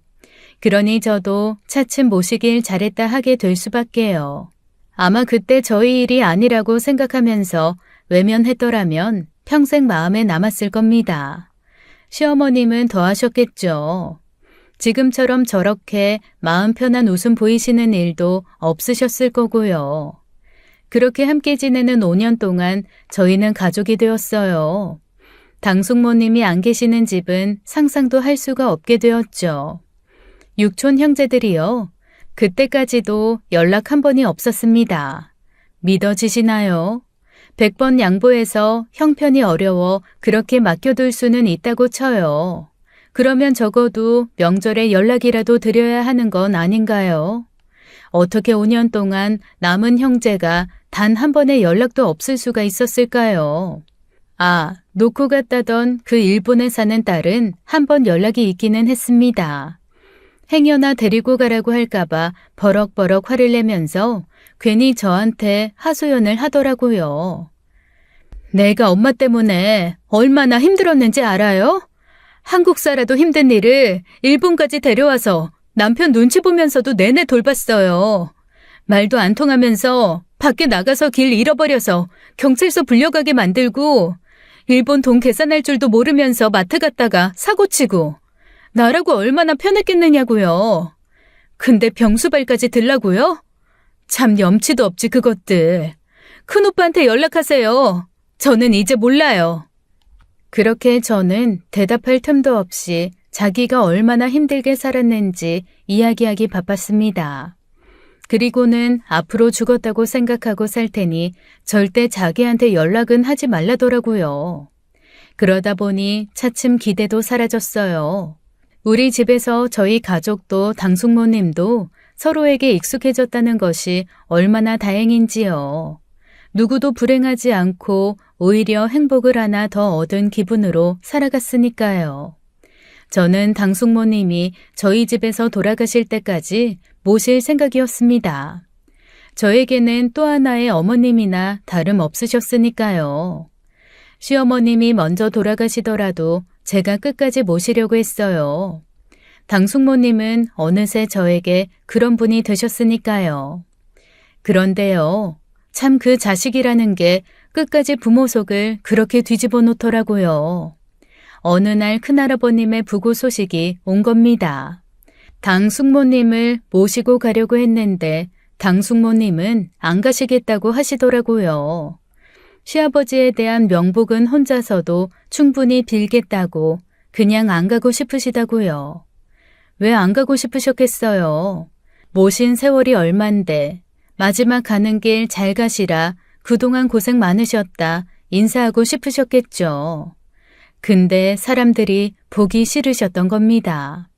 그러니 저도 차츰 모시길 잘했다 하게 될 수밖에요. 아마 그때 저희 일이 아니라고 생각하면서 외면했더라면 평생 마음에 남았을 겁니다. 시어머님은 더 하셨겠죠. 지금처럼 저렇게 마음 편한 웃음 보이시는 일도 없으셨을 거고요. 그렇게 함께 지내는 5년 동안 저희는 가족이 되었어요. 당숙모님이 안 계시는 집은 상상도 할 수가 없게 되었죠. 육촌 형제들이요. 그때까지도 연락 한 번이 없었습니다. 믿어지시나요? 100번 양보해서 형편이 어려워 그렇게 맡겨둘 수는 있다고 쳐요. 그러면 적어도 명절에 연락이라도 드려야 하는 건 아닌가요? 어떻게 5년 동안 남은 형제가 단 한 번의 연락도 없을 수가 있었을까요? 아, 놓고 갔다던 그 일본에 사는 딸은 한 번 연락이 있기는 했습니다. 행여나 데리고 가라고 할까봐 버럭버럭 화를 내면서 괜히 저한테 하소연을 하더라고요. 내가 엄마 때문에 얼마나 힘들었는지 알아요? 한국 살아도 힘든 일을 일본까지 데려와서 남편 눈치 보면서도 내내 돌봤어요. 말도 안 통하면서 밖에 나가서 길 잃어버려서 경찰서 불려가게 만들고 일본 돈 계산할 줄도 모르면서 마트 갔다가 사고치고 나라고 얼마나 편했겠느냐고요. 근데 병수발까지 들라고요? 참 염치도 없지 그것들. 큰오빠한테 연락하세요. 저는 이제 몰라요. 그렇게 저는 대답할 틈도 없이 자기가 얼마나 힘들게 살았는지 이야기하기 바빴습니다. 그리고는 앞으로 죽었다고 생각하고 살 테니 절대 자기한테 연락은 하지 말라더라고요. 그러다 보니 차츰 기대도 사라졌어요. 우리 집에서 저희 가족도 당숙모님도 서로에게 익숙해졌다는 것이 얼마나 다행인지요. 누구도 불행하지 않고 오히려 행복을 하나 더 얻은 기분으로 살아갔으니까요. 저는 당숙모님이 저희 집에서 돌아가실 때까지 모실 생각이었습니다. 저에게는 또 하나의 어머님이나 다름없으셨으니까요. 시어머님이 먼저 돌아가시더라도 제가 끝까지 모시려고 했어요. 당숙모님은 어느새 저에게 그런 분이 되셨으니까요. 그런데요, 참 그 자식이라는 게 끝까지 부모 속을 그렇게 뒤집어 놓더라고요. 어느 날 큰할아버님의 부고 소식이 온 겁니다. 당숙모님을 모시고 가려고 했는데 당숙모님은 안 가시겠다고 하시더라고요. 시아버지에 대한 명복은 혼자서도 충분히 빌겠다고 그냥 안 가고 싶으시다고요. 왜 안 가고 싶으셨겠어요? 모신 세월이 얼만데 마지막 가는 길 잘 가시라 그동안 고생 많으셨다 인사하고 싶으셨겠죠. 근데 사람들이 보기 싫으셨던 겁니다.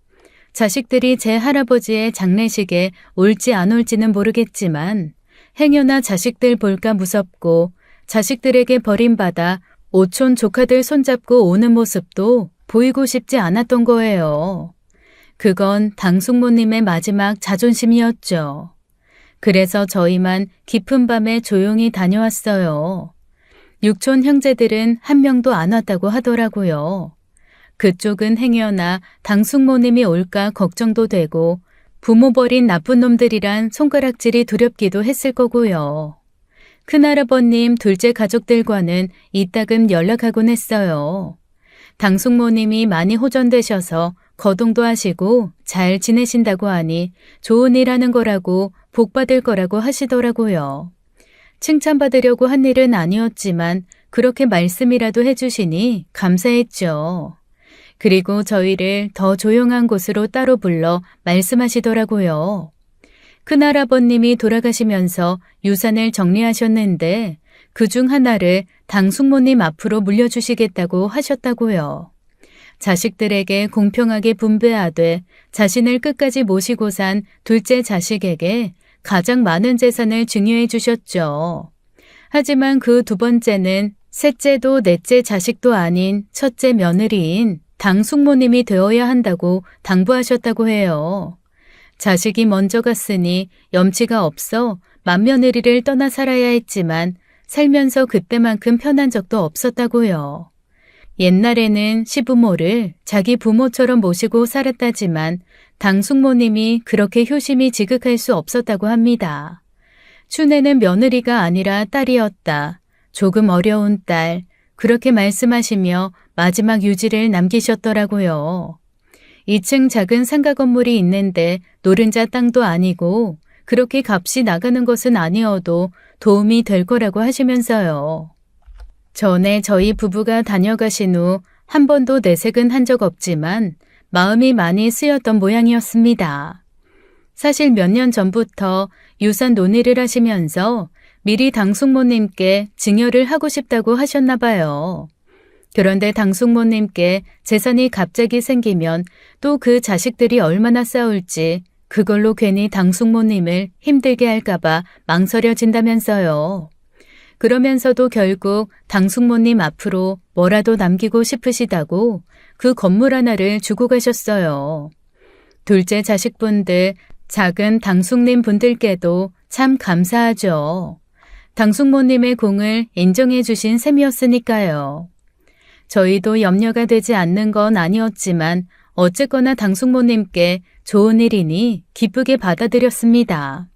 자식들이 제 할아버지의 장례식에 올지 안 올지는 모르겠지만 행여나 자식들 볼까 무섭고 자식들에게 버림받아 오촌 조카들 손잡고 오는 모습도 보이고 싶지 않았던 거예요. 그건 당숙모님의 마지막 자존심이었죠. 그래서 저희만 깊은 밤에 조용히 다녀왔어요. 육촌 형제들은 한 명도 안 왔다고 하더라고요. 그쪽은 행여나 당숙모님이 올까 걱정도 되고 부모 버린 나쁜 놈들이란 손가락질이 두렵기도 했을 거고요. 큰할아버님 둘째 가족들과는 이따금 연락하곤 했어요. 당숙모님이 많이 호전되셔서 거동도 하시고 잘 지내신다고 하니 좋은 일 하는 거라고 복 받을 거라고 하시더라고요. 칭찬받으려고 한 일은 아니었지만 그렇게 말씀이라도 해주시니 감사했죠. 그리고 저희를 더 조용한 곳으로 따로 불러 말씀하시더라고요. 큰할아버님이 돌아가시면서 유산을 정리하셨는데 그중 하나를 당숙모님 앞으로 물려주시겠다고 하셨다고요. 자식들에게 공평하게 분배하되 자신을 끝까지 모시고 산 둘째 자식에게 가장 많은 재산을 증여해 주셨죠. 하지만 그 두 번째는 셋째도 넷째 자식도 아닌 첫째 며느리인 당숙모님이 되어야 한다고 당부하셨다고 해요. 자식이 먼저 갔으니 염치가 없어 맏며느리를 떠나 살아야 했지만 살면서 그때만큼 편한 적도 없었다고요. 옛날에는 시부모를 자기 부모처럼 모시고 살았다지만 당숙모님이 그렇게 효심이 지극할 수 없었다고 합니다. 춘애는 며느리가 아니라 딸이었다. 조금 어려운 딸. 그렇게 말씀하시며 마지막 유지를 남기셨더라고요. 2층 작은 상가 건물이 있는데 노른자 땅도 아니고 그렇게 값이 나가는 것은 아니어도 도움이 될 거라고 하시면서요. 전에 저희 부부가 다녀가신 후 한 번도 내색은 한 적 없지만 마음이 많이 쓰였던 모양이었습니다. 사실 몇 년 전부터 유산 논의를 하시면서 미리 당숙모님께 증여를 하고 싶다고 하셨나 봐요. 그런데 당숙모님께 재산이 갑자기 생기면 또 그 자식들이 얼마나 싸울지 그걸로 괜히 당숙모님을 힘들게 할까봐 망설여진다면서요. 그러면서도 결국 당숙모님 앞으로 뭐라도 남기고 싶으시다고 그 건물 하나를 주고 가셨어요. 둘째 자식분들, 작은 당숙님 분들께도 참 감사하죠. 당숙모님의 공을 인정해 주신 셈이었으니까요. 저희도 염려가 되지 않는 건 아니었지만 어쨌거나 당숙모님께 좋은 일이니 기쁘게 받아들였습니다.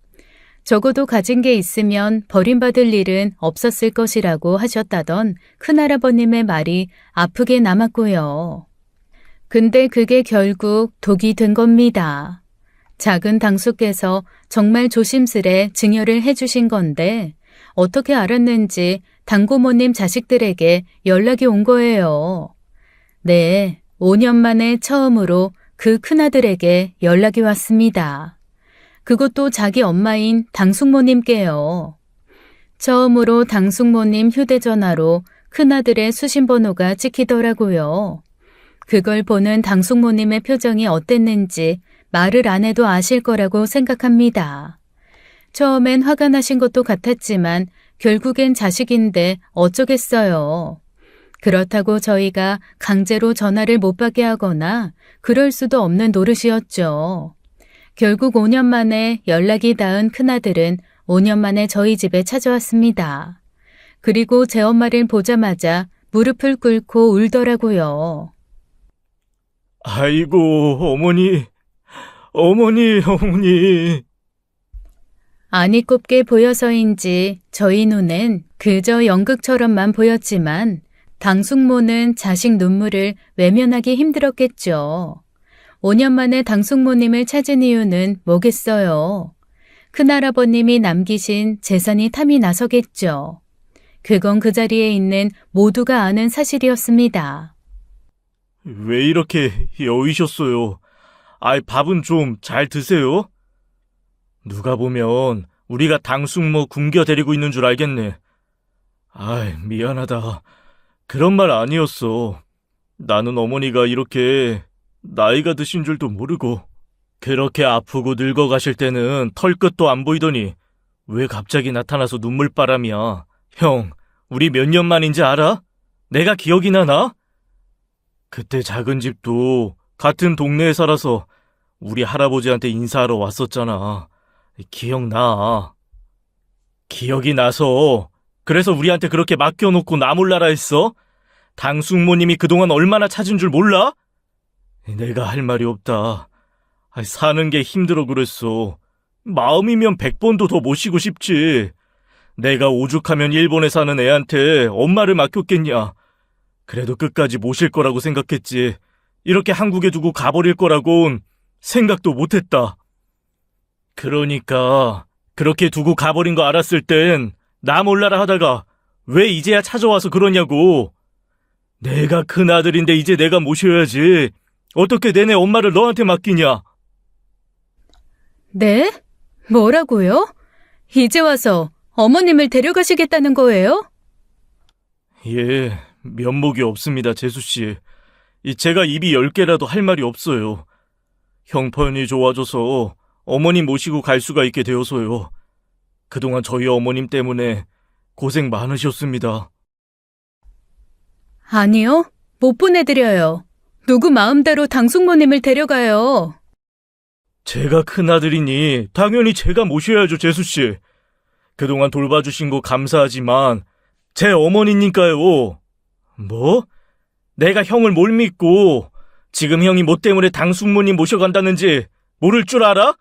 적어도 가진 게 있으면 버림받을 일은 없었을 것이라고 하셨다던 큰할아버님의 말이 아프게 남았고요. 근데 그게 결국 독이 된 겁니다. 작은 당숙께서 정말 조심스레 증여를 해주신 건데 어떻게 알았는지 당고모님 자식들에게 연락이 온 거예요. 네, 5년 만에 처음으로 그 큰아들에게 연락이 왔습니다. 그것도 자기 엄마인 당숙모님께요. 처음으로 당숙모님 휴대전화로 큰아들의 수신번호가 찍히더라고요. 그걸 보는 당숙모님의 표정이 어땠는지 말을 안 해도 아실 거라고 생각합니다. 처음엔 화가 나신 것도 같았지만 결국엔 자식인데 어쩌겠어요. 그렇다고 저희가 강제로 전화를 못 받게 하거나 그럴 수도 없는 노릇이었죠. 결국 5년 만에 연락이 닿은 큰아들은 5년 만에 저희 집에 찾아왔습니다. 그리고 제 엄마를 보자마자 무릎을 꿇고 울더라고요. 아이고, 어머니, 어머니. 안이 곱게 보여서인지 저희 눈엔 그저 연극처럼만 보였지만 당숙모는 자식 눈물을 외면하기 힘들었겠죠. 5년 만에 당숙모님을 찾은 이유는 뭐겠어요? 큰할아버님이 남기신 재산이 탐이 나서겠죠. 그건 그 자리에 있는 모두가 아는 사실이었습니다. 왜 이렇게 여위셨어요? 아이, 밥은 좀 잘 드세요? 누가 보면 우리가 당숙모 굶겨 데리고 있는 줄 알겠네. 아이, 미안하다. 그런 말 아니었어. 나는 어머니가 이렇게 나이가 드신 줄도 모르고 그렇게 아프고 늙어가실 때는 털끝도 안 보이더니 왜 갑자기 나타나서 눈물바람이야. 형, 우리 몇 년 만인지 알아? 내가 기억이 나나? 그때 작은 집도 같은 동네에 살아서 우리 할아버지한테 인사하러 왔었잖아. 기억나. 기억이 나서 그래서 우리한테 그렇게 맡겨놓고 나 몰라라 했어? 당숙모님이 그동안 얼마나 찾은 줄 몰라? 내가 할 말이 없다. 사는 게 힘들어 그랬어. 마음이면 100번도 더 모시고 싶지. 내가 오죽하면 일본에 사는 애한테 엄마를 맡겼겠냐. 그래도 끝까지 모실 거라고 생각했지. 이렇게 한국에 두고 가버릴 거라곤 생각도 못했다. 그러니까 그렇게 두고 가버린 거 알았을 땐 나 몰라라 하다가 왜 이제야 찾아와서 그러냐고. 내가 큰아들인데 이제 내가 모셔야지. 어떻게 내내 엄마를 너한테 맡기냐. 네? 뭐라고요? 이제 와서 어머님을 데려가시겠다는 거예요? 예, 면목이 없습니다, 재수씨. 제가 입이 10개라도 할 말이 없어요. 형편이 좋아져서 어머님 모시고 갈 수가 있게 되어서요. 그동안 저희 어머님 때문에 고생 많으셨습니다. 아니요, 못 보내드려요. 누구 마음대로 당숙모님을 데려가요. 제가 큰아들이니 당연히 제가 모셔야죠, 재수씨. 그동안 돌봐주신 거 감사하지만 제 어머니니까요. 뭐? 내가 형을 뭘 믿고 지금 형이 뭐 때문에 당숙모님 모셔간다는지 모를 줄 알아?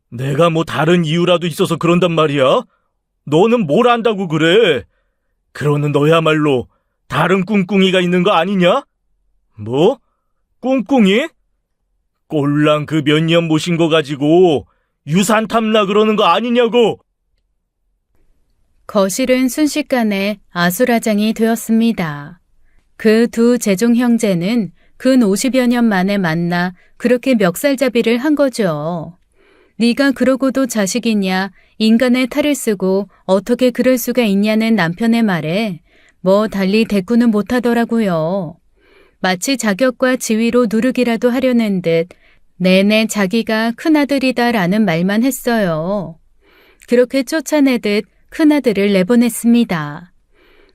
내가 뭐 다른 이유라도 있어서 그런단 말이야? 너는 뭘 안다고 그래? 그러는 너야말로 다른 꿍꿍이가 있는 거 아니냐? 뭐? 꿍꿍이? 꼴랑 그 몇 년 모신 거 가지고 유산 탐나 그러는 거 아니냐고! 거실은 순식간에 아수라장이 되었습니다. 그 두 재종 형제는 근 50여 년 만에 만나 그렇게 멱살잡이를 한 거죠. 네가 그러고도 자식이냐, 인간의 탈을 쓰고 어떻게 그럴 수가 있냐는 남편의 말에 뭐 달리 대꾸는 못하더라고요. 마치 자격과 지위로 누르기라도 하려는 듯 내내 자기가 큰아들이다라는 말만 했어요. 그렇게 쫓아내듯 큰아들을 내보냈습니다.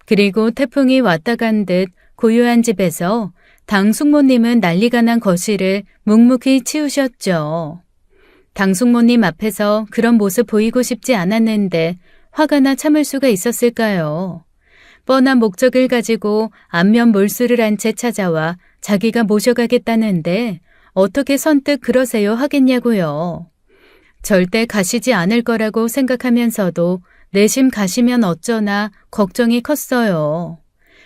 그리고 태풍이 왔다 간 듯 고요한 집에서 당숙모님은 난리가 난 거실을 묵묵히 치우셨죠. 당숙모님 앞에서 그런 모습 보이고 싶지 않았는데 화가 나 참을 수가 있었을까요? 뻔한 목적을 가지고 안면 몰수를 한 채 찾아와 자기가 모셔가겠다는데 어떻게 선뜻 그러세요 하겠냐고요. 절대 가시지 않을 거라고 생각하면서도 내심 가시면 어쩌나 걱정이 컸어요.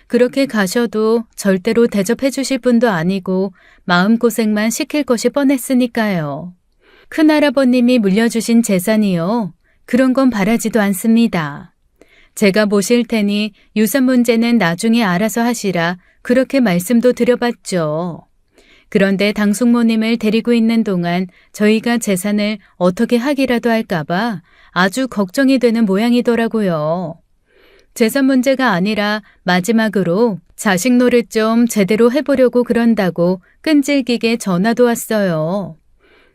그렇게 가셔도 절대로 대접해 주실 분도 아니고 마음고생만 시킬 것이 뻔했으니까요. 큰할아버님이 물려주신 재산이요. 그런 건 바라지도 않습니다. 제가 모실 테니 유산 문제는 나중에 알아서 하시라 그렇게 말씀도 드려봤죠. 그런데 당숙모님을 데리고 있는 동안 저희가 재산을 어떻게 하기라도 할까봐 아주 걱정이 되는 모양이더라고요. 재산 문제가 아니라 마지막으로 자식 노릇 좀 제대로 해보려고 그런다고 끈질기게 전화도 왔어요.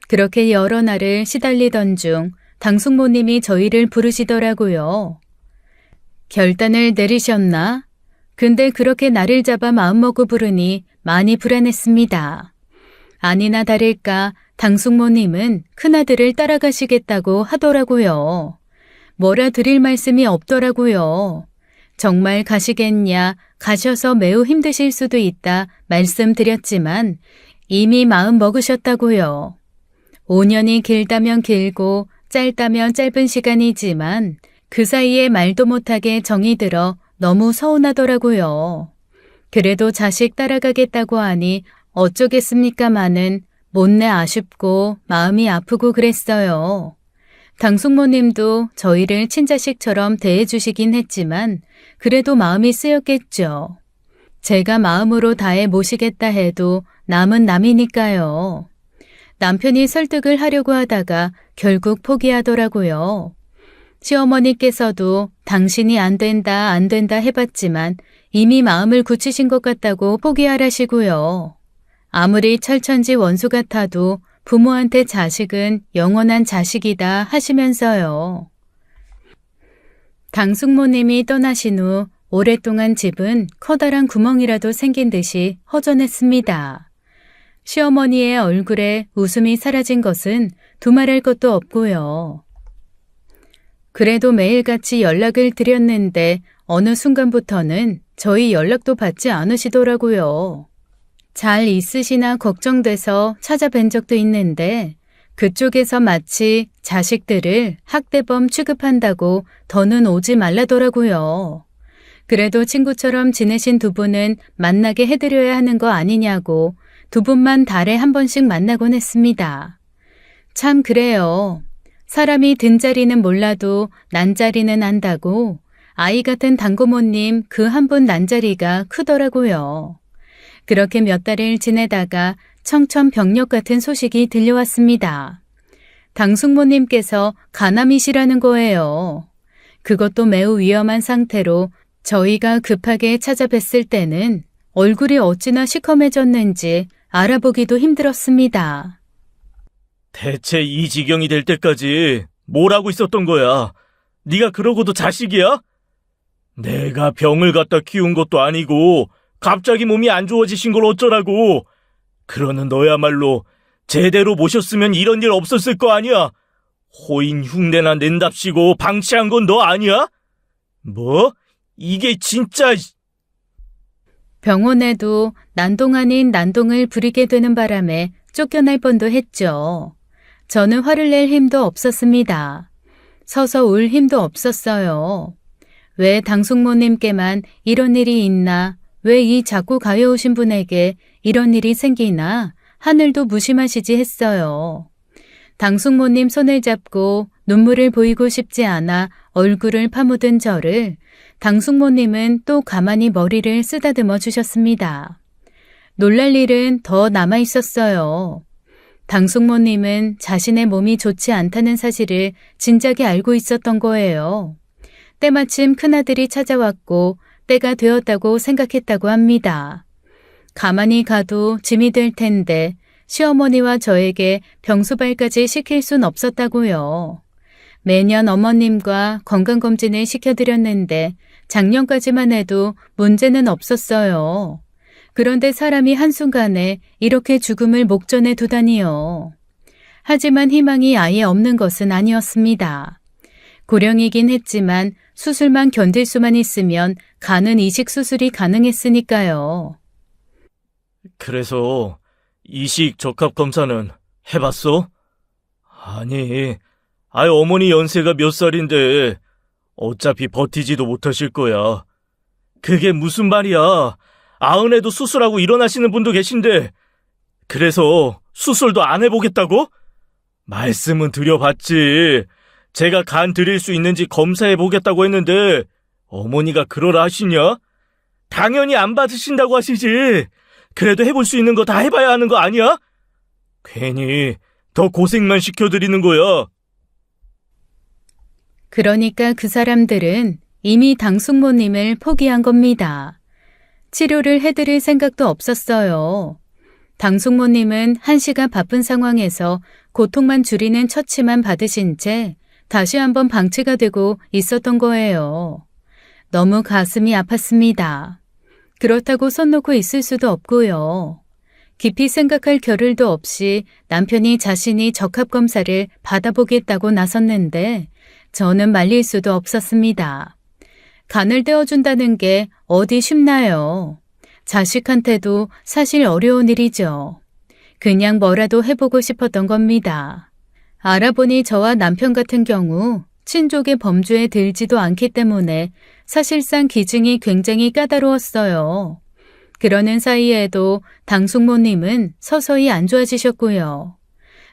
그렇게 여러 날을 시달리던 중 당숙모님이 저희를 부르시더라고요. 결단을 내리셨나? 근데 그렇게 나를 잡아 마음먹고 부르니 많이 불안했습니다. 아니나 다를까 당숙모님은 큰아들을 따라가시겠다고 하더라고요. 뭐라 드릴 말씀이 없더라고요. 정말 가시겠냐, 가셔서 매우 힘드실 수도 있다 말씀드렸지만 이미 마음 먹으셨다고요. 5년이 길다면 길고 짧다면 짧은 시간이지만 그 사이에 말도 못하게 정이 들어 너무 서운하더라고요. 그래도 자식 따라가겠다고 하니 어쩌겠습니까마는 못내 아쉽고 마음이 아프고 그랬어요. 당숙모님도 저희를 친자식처럼 대해주시긴 했지만 그래도 마음이 쓰였겠죠. 제가 마음으로 다해 모시겠다 해도 남은 남이니까요. 남편이 설득을 하려고 하다가 결국 포기하더라고요. 시어머니께서도 당신이 안 된다 해봤지만 이미 마음을 굳히신 것 같다고 포기하라시고요. 아무리 철천지 원수 같아도 부모한테 자식은 영원한 자식이다 하시면서요. 당숙모님이 떠나신 후 오랫동안 집은 커다란 구멍이라도 생긴 듯이 허전했습니다. 시어머니의 얼굴에 웃음이 사라진 것은 두말할 것도 없고요. 그래도 매일같이 연락을 드렸는데 어느 순간부터는 저희 연락도 받지 않으시더라고요. 잘 있으시나 걱정돼서 찾아뵌 적도 있는데 그쪽에서 마치 자식들을 학대범 취급한다고 더는 오지 말라더라고요. 그래도 친구처럼 지내신 두 분은 만나게 해드려야 하는 거 아니냐고 두 분만 달에 한 번씩 만나곤 했습니다. 참 그래요. 사람이 든 자리는 몰라도 난 자리는 안다고 아이 같은 당고모님 그 한 분 난 자리가 크더라고요. 그렇게 몇 달을 지내다가 청천벽력 같은 소식이 들려왔습니다. 당숙모님께서 간암이시라는 거예요. 그것도 매우 위험한 상태로 저희가 급하게 찾아뵀을 때는 얼굴이 어찌나 시커매졌는지 알아보기도 힘들었습니다. 대체 이 지경이 될 때까지 뭘 하고 있었던 거야? 네가 그러고도 자식이야? 내가 병을 갖다 키운 것도 아니고 갑자기 몸이 안 좋아지신 걸 어쩌라고. 그러는 너야말로 제대로 모셨으면 이런 일 없었을 거 아니야. 호인 흉내나 낸답시고 방치한 건 너 아니야? 뭐? 이게 진짜... 병원에도 난동 아닌 난동을 부리게 되는 바람에 쫓겨날 뻔도 했죠. 저는 화를 낼 힘도 없었습니다. 서서 울 힘도 없었어요. 왜 당숙모님께만 이런 일이 있나, 왜 이 자꾸 가여오신 분에게 이런 일이 생기나 하늘도 무심하시지 했어요. 당숙모님 손을 잡고 눈물을 보이고 싶지 않아 얼굴을 파묻은 저를 당숙모님은 또 가만히 머리를 쓰다듬어 주셨습니다. 놀랄 일은 더 남아 있었어요. 당숙모님은 자신의 몸이 좋지 않다는 사실을 진작에 알고 있었던 거예요. 때마침 큰아들이 찾아왔고 때가 되었다고 생각했다고 합니다. 가만히 가도 짐이 될 텐데 시어머니와 저에게 병수발까지 시킬 순 없었다고요. 매년 어머님과 건강검진을 시켜드렸는데 작년까지만 해도 문제는 없었어요. 그런데 사람이 한순간에 이렇게 죽음을 목전에 두다니요. 하지만 희망이 아예 없는 것은 아니었습니다. 고령이긴 했지만 수술만 견딜 수만 있으면 간은 이식 수술이 가능했으니까요. 그래서 이식 적합 검사는 해봤어? 아니, 아이 어머니 연세가 몇 살인데 어차피 버티지도 못하실 거야. 그게 무슨 말이야. 아흔에도 수술하고 일어나시는 분도 계신데 그래서 수술도 안 해보겠다고? 말씀은 드려봤지. 제가 간 드릴 수 있는지 검사해보겠다고 했는데 어머니가 그러라 하시냐? 당연히 안 받으신다고 하시지. 그래도 해볼 수 있는 거 다 해봐야 하는 거 아니야? 괜히 더 고생만 시켜드리는 거야. 그러니까 그 사람들은 이미 당숙모님을 포기한 겁니다. 치료를 해드릴 생각도 없었어요. 당숙모님은 한시가 바쁜 상황에서 고통만 줄이는 처치만 받으신 채 다시 한번 방치가 되고 있었던 거예요. 너무 가슴이 아팠습니다. 그렇다고 손 놓고 있을 수도 없고요. 깊이 생각할 겨를도 없이 남편이 자신이 적합검사를 받아보겠다고 나섰는데 저는 말릴 수도 없었습니다. 간을 떼어준다는 게 어디 쉽나요? 자식한테도 사실 어려운 일이죠. 그냥 뭐라도 해보고 싶었던 겁니다. 알아보니 저와 남편 같은 경우 친족의 범주에 들지도 않기 때문에 사실상 기증이 굉장히 까다로웠어요. 그러는 사이에도 당숙모님은 서서히 안 좋아지셨고요.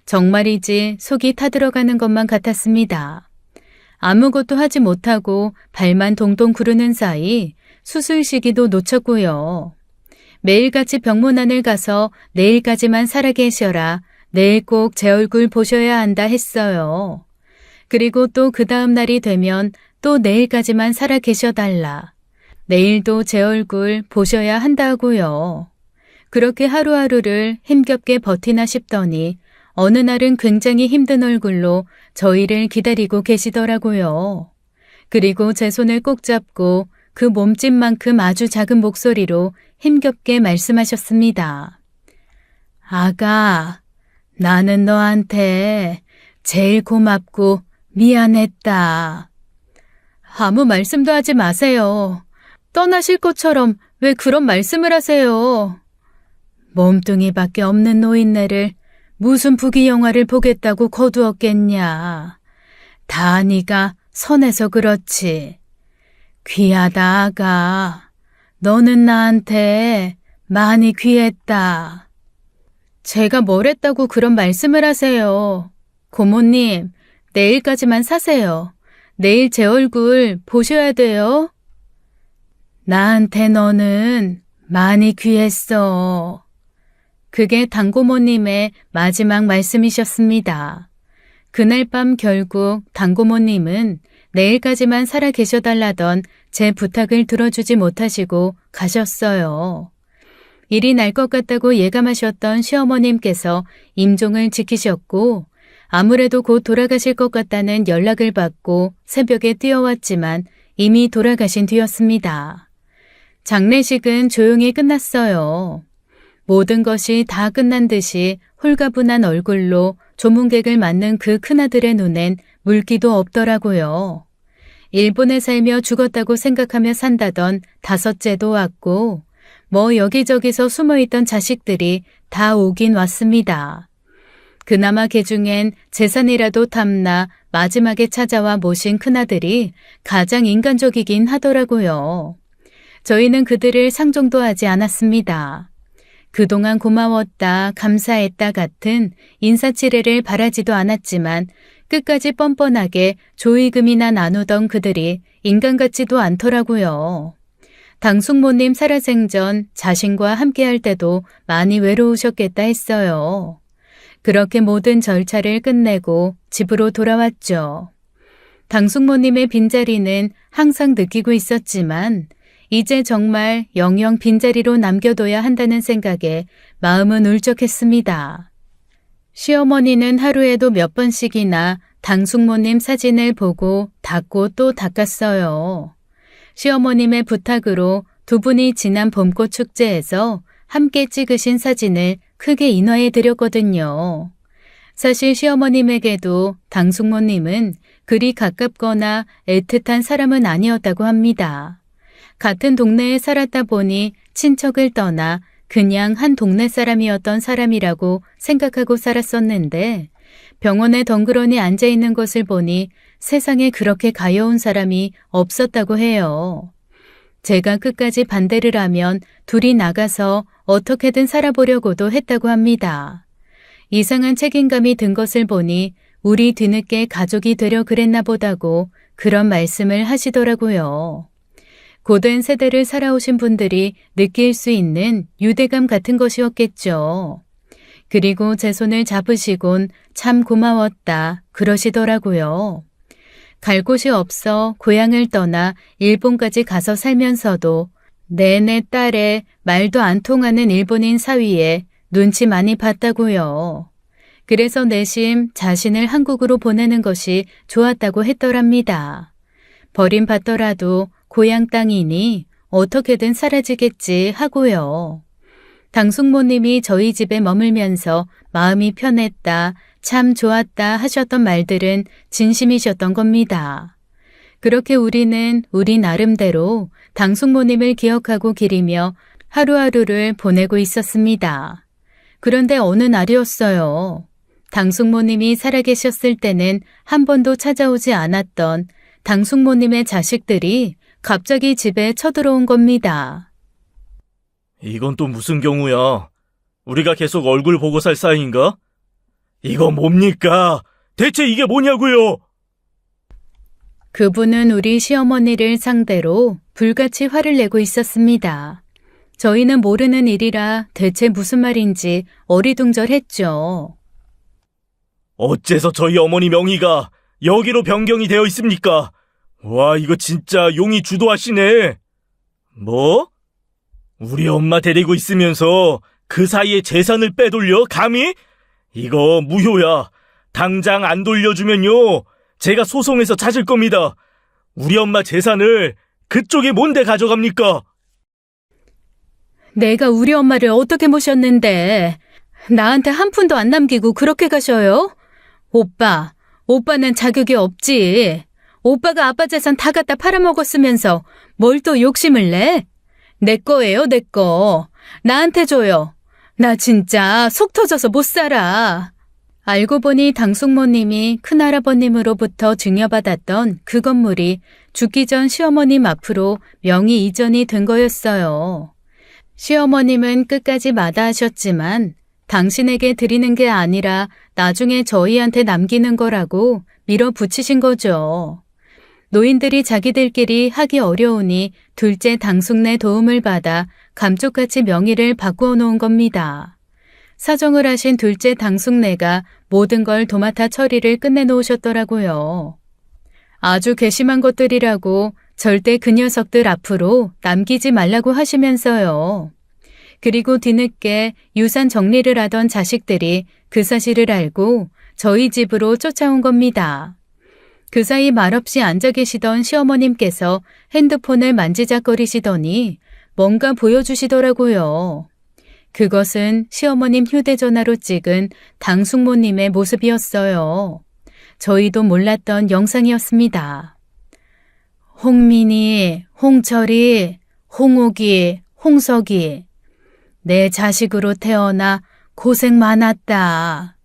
정말이지 속이 타들어가는 것만 같았습니다. 아무것도 하지 못하고 발만 동동 구르는 사이 수술 시기도 놓쳤고요. 매일같이 병문안을 가서 내일까지만 살아계셔라. 내일 꼭 제 얼굴 보셔야 한다 했어요. 그리고 또 그 다음 날이 되면 또 내일까지만 살아계셔달라. 내일도 제 얼굴 보셔야 한다고요. 그렇게 하루하루를 힘겹게 버티나 싶더니 어느 날은 굉장히 힘든 얼굴로 저희를 기다리고 계시더라고요. 그리고 제 손을 꼭 잡고 그 몸집만큼 아주 작은 목소리로 힘겹게 말씀하셨습니다. 아가, 나는 너한테 제일 고맙고 미안했다. 아무 말씀도 하지 마세요. 떠나실 것처럼 왜 그런 말씀을 하세요? 몸뚱이밖에 없는 노인네를 무슨 부귀영화를 보겠다고 거두었겠냐. 다 네가 선해서 그렇지. 귀하다 아가. 너는 나한테 많이 귀했다. 제가 뭘 했다고 그런 말씀을 하세요. 고모님, 내일까지만 사세요. 내일 제 얼굴 보셔야 돼요. 나한테 너는 많이 귀했어. 그게 당고모님의 마지막 말씀이셨습니다. 그날 밤 결국 당고모님은 내일까지만 살아 계셔달라던 제 부탁을 들어주지 못하시고 가셨어요. 일이 날 것 같다고 예감하셨던 시어머님께서 임종을 지키셨고 아무래도 곧 돌아가실 것 같다는 연락을 받고 새벽에 뛰어왔지만 이미 돌아가신 뒤였습니다. 장례식은 조용히 끝났어요. 모든 것이 다 끝난 듯이 홀가분한 얼굴로 조문객을 맞는 그 큰아들의 눈엔 물기도 없더라고요. 일본에 살며 죽었다고 생각하며 산다던 다섯째도 왔고 뭐 여기저기서 숨어있던 자식들이 다 오긴 왔습니다. 그나마 개중엔 재산이라도 탐나 마지막에 찾아와 모신 큰아들이 가장 인간적이긴 하더라고요. 저희는 그들을 상종도 하지 않았습니다. 그동안 고마웠다, 감사했다 같은 인사치레를 바라지도 않았지만 끝까지 뻔뻔하게 조의금이나 나누던 그들이 인간 같지도 않더라고요. 당숙모님 살아생전 자신과 함께할 때도 많이 외로우셨겠다 했어요. 그렇게 모든 절차를 끝내고 집으로 돌아왔죠. 당숙모님의 빈자리는 항상 느끼고 있었지만 이제 정말 영영 빈자리로 남겨둬야 한다는 생각에 마음은 울적했습니다. 시어머니는 하루에도 몇 번씩이나 당숙모님 사진을 보고 닦고 또 닦았어요. 시어머님의 부탁으로 두 분이 지난 봄꽃 축제에서 함께 찍으신 사진을 크게 인화해 드렸거든요. 사실 시어머님에게도 당숙모님은 그리 가깝거나 애틋한 사람은 아니었다고 합니다. 같은 동네에 살았다 보니 친척을 떠나 그냥 한 동네 사람이었던 사람이라고 생각하고 살았었는데 병원에 덩그러니 앉아있는 것을 보니 세상에 그렇게 가여운 사람이 없었다고 해요. 제가 끝까지 반대를 하면 둘이 나가서 어떻게든 살아보려고도 했다고 합니다. 이상한 책임감이 든 것을 보니 우리 뒤늦게 가족이 되려 그랬나 보다고 그런 말씀을 하시더라고요. 고된 세대를 살아오신 분들이 느낄 수 있는 유대감 같은 것이었겠죠. 그리고 제 손을 잡으시곤 참 고마웠다 그러시더라고요. 갈 곳이 없어 고향을 떠나 일본까지 가서 살면서도 내내 딸의 말도 안 통하는 일본인 사위에 눈치 많이 봤다고요. 그래서 내심 자신을 한국으로 보내는 것이 좋았다고 했더랍니다. 버림받더라도 고향 땅이니 어떻게든 사라지겠지 하고요. 당숙모님이 저희 집에 머물면서 마음이 편했다, 참 좋았다 하셨던 말들은 진심이셨던 겁니다. 그렇게 우리는 우리 나름대로 당숙모님을 기억하고 기리며 하루하루를 보내고 있었습니다. 그런데 어느 날이었어요. 당숙모님이 살아계셨을 때는 한 번도 찾아오지 않았던 당숙모님의 자식들이 갑자기 집에 쳐들어온 겁니다. 이건 또 무슨 경우야? 우리가 계속 얼굴 보고 살 사이인가? 이거 뭡니까? 대체 이게 뭐냐고요? 그분은 우리 시어머니를 상대로 불같이 화를 내고 있었습니다. 저희는 모르는 일이라 대체 무슨 말인지 어리둥절했죠. 어째서 저희 어머니 명의가 여기로 변경이 되어 있습니까? 와, 이거 진짜 용이 주도하시네. 뭐? 우리 엄마 데리고 있으면서 그 사이에 재산을 빼돌려? 감히? 이거 무효야. 당장 안 돌려주면요, 제가 소송해서 찾을 겁니다. 우리 엄마 재산을 그쪽이 뭔데 가져갑니까? 내가 우리 엄마를 어떻게 모셨는데 나한테 한 푼도 안 남기고 그렇게 가셔요? 오빠는 자격이 없지. 오빠가 아빠 재산 다 갖다 팔아먹었으면서 뭘 또 욕심을 내? 내 거예요, 내 거. 나한테 줘요. 나 진짜 속 터져서 못 살아. 알고 보니 당숙모님이 큰할아버님으로부터 증여받았던 그 건물이 죽기 전 시어머님 앞으로 명의 이전이 된 거였어요. 시어머님은 끝까지 마다하셨지만 당신에게 드리는 게 아니라 나중에 저희한테 남기는 거라고 밀어붙이신 거죠. 노인들이 자기들끼리 하기 어려우니 둘째 당숙네 도움을 받아 감쪽같이 명의를 바꾸어 놓은 겁니다. 사정을 하신 둘째 당숙네가 모든 걸 도맡아 처리를 끝내놓으셨더라고요. 아주 괘씸한 것들이라고 절대 그 녀석들 앞으로 남기지 말라고 하시면서요. 그리고 뒤늦게 유산 정리를 하던 자식들이 그 사실을 알고 저희 집으로 쫓아온 겁니다. 그 사이 말없이 앉아 계시던 시어머님께서 핸드폰을 만지작거리시더니 뭔가 보여주시더라고요. 그것은 시어머님 휴대전화로 찍은 당숙모님의 모습이었어요. 저희도 몰랐던 영상이었습니다. 홍민이, 홍철이, 홍옥이, 홍석이, 내 자식으로 태어나 고생 많았다.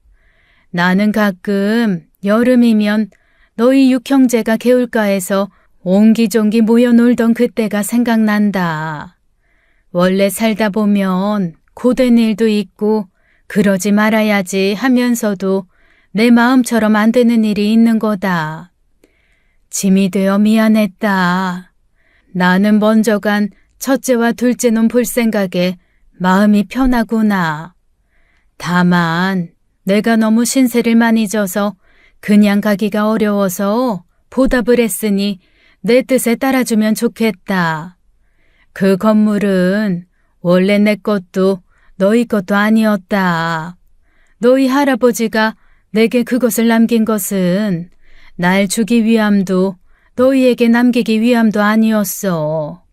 나는 가끔 여름이면 너희 육형제가 개울가에서 옹기종기 모여 놀던 그때가 생각난다. 원래 살다 보면 고된 일도 있고 그러지 말아야지 하면서도 내 마음처럼 안 되는 일이 있는 거다. 짐이 되어 미안했다. 나는 먼저 간 첫째와 둘째 놈 볼 생각에 마음이 편하구나. 다만 내가 너무 신세를 많이 져서 그냥 가기가 어려워서 보답을 했으니 내 뜻에 따라주면 좋겠다. 그 건물은 원래 내 것도 너희 것도 아니었다. 너희 할아버지가 내게 그것을 남긴 것은 날 주기 위함도 너희에게 남기기 위함도 아니었어.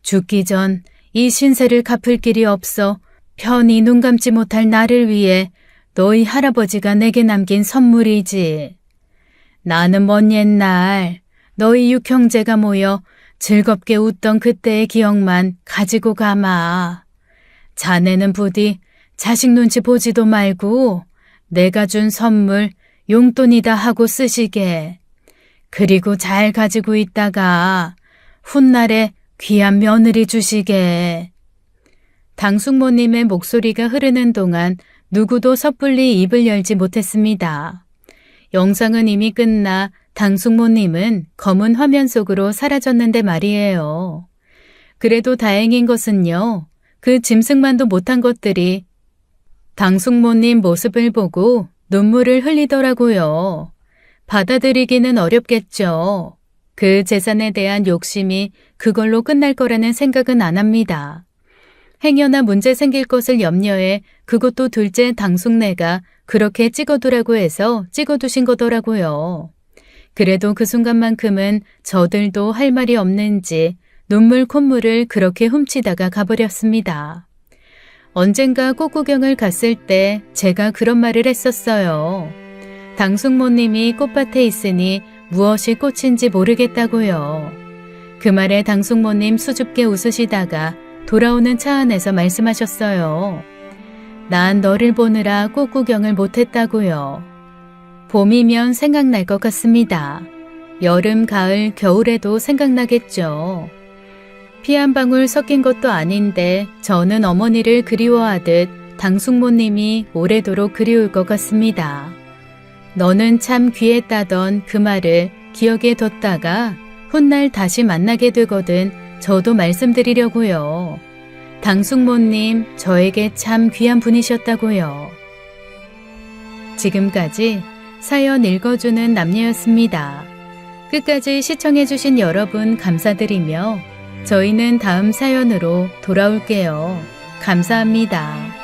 죽기 전 이 신세를 갚을 길이 없어 편히 눈 감지 못할 나를 위해 너희 할아버지가 내게 남긴 선물이지. 나는 먼 옛날 너희 육형제가 모여 즐겁게 웃던 그때의 기억만 가지고 가마. 자네는 부디 자식 눈치 보지도 말고 내가 준 선물 용돈이다 하고 쓰시게. 그리고 잘 가지고 있다가 훗날에 귀한 며느리 주시게. 당숙모님의 목소리가 흐르는 동안 누구도 섣불리 입을 열지 못했습니다. 영상은 이미 끝나 당숙모님은 검은 화면 속으로 사라졌는데 말이에요. 그래도 다행인 것은요. 그 짐승만도 못한 것들이 당숙모님 모습을 보고 눈물을 흘리더라고요. 받아들이기는 어렵겠죠. 그 재산에 대한 욕심이 그걸로 끝날 거라는 생각은 안 합니다. 행여나 문제 생길 것을 염려해 그것도 둘째 당숙네가 그렇게 찍어두라고 해서 찍어두신 거더라고요. 그래도 그 순간만큼은 저들도 할 말이 없는지 눈물 콧물을 그렇게 훔치다가 가버렸습니다. 언젠가 꽃구경을 갔을 때 제가 그런 말을 했었어요. 당숙모님이 꽃밭에 있으니 무엇이 꽃인지 모르겠다고요. 그 말에 당숙모님 수줍게 웃으시다가 돌아오는 차 안에서 말씀하셨어요. 난 너를 보느라 꽃구경을 못했다고요. 봄이면 생각날 것 같습니다. 여름, 가을, 겨울에도 생각나겠죠. 피 한 방울 섞인 것도 아닌데 저는 어머니를 그리워하듯 당숙모님이 오래도록 그리울 것 같습니다. 너는 참 귀했다던 그 말을 기억에 뒀다가 훗날 다시 만나게 되거든 저도 말씀드리려고요. 당숙모님 저에게 참 귀한 분이셨다고요. 지금까지 사연 읽어주는 남녀였습니다. 끝까지 시청해주신 여러분 감사드리며 저희는 다음 사연으로 돌아올게요. 감사합니다.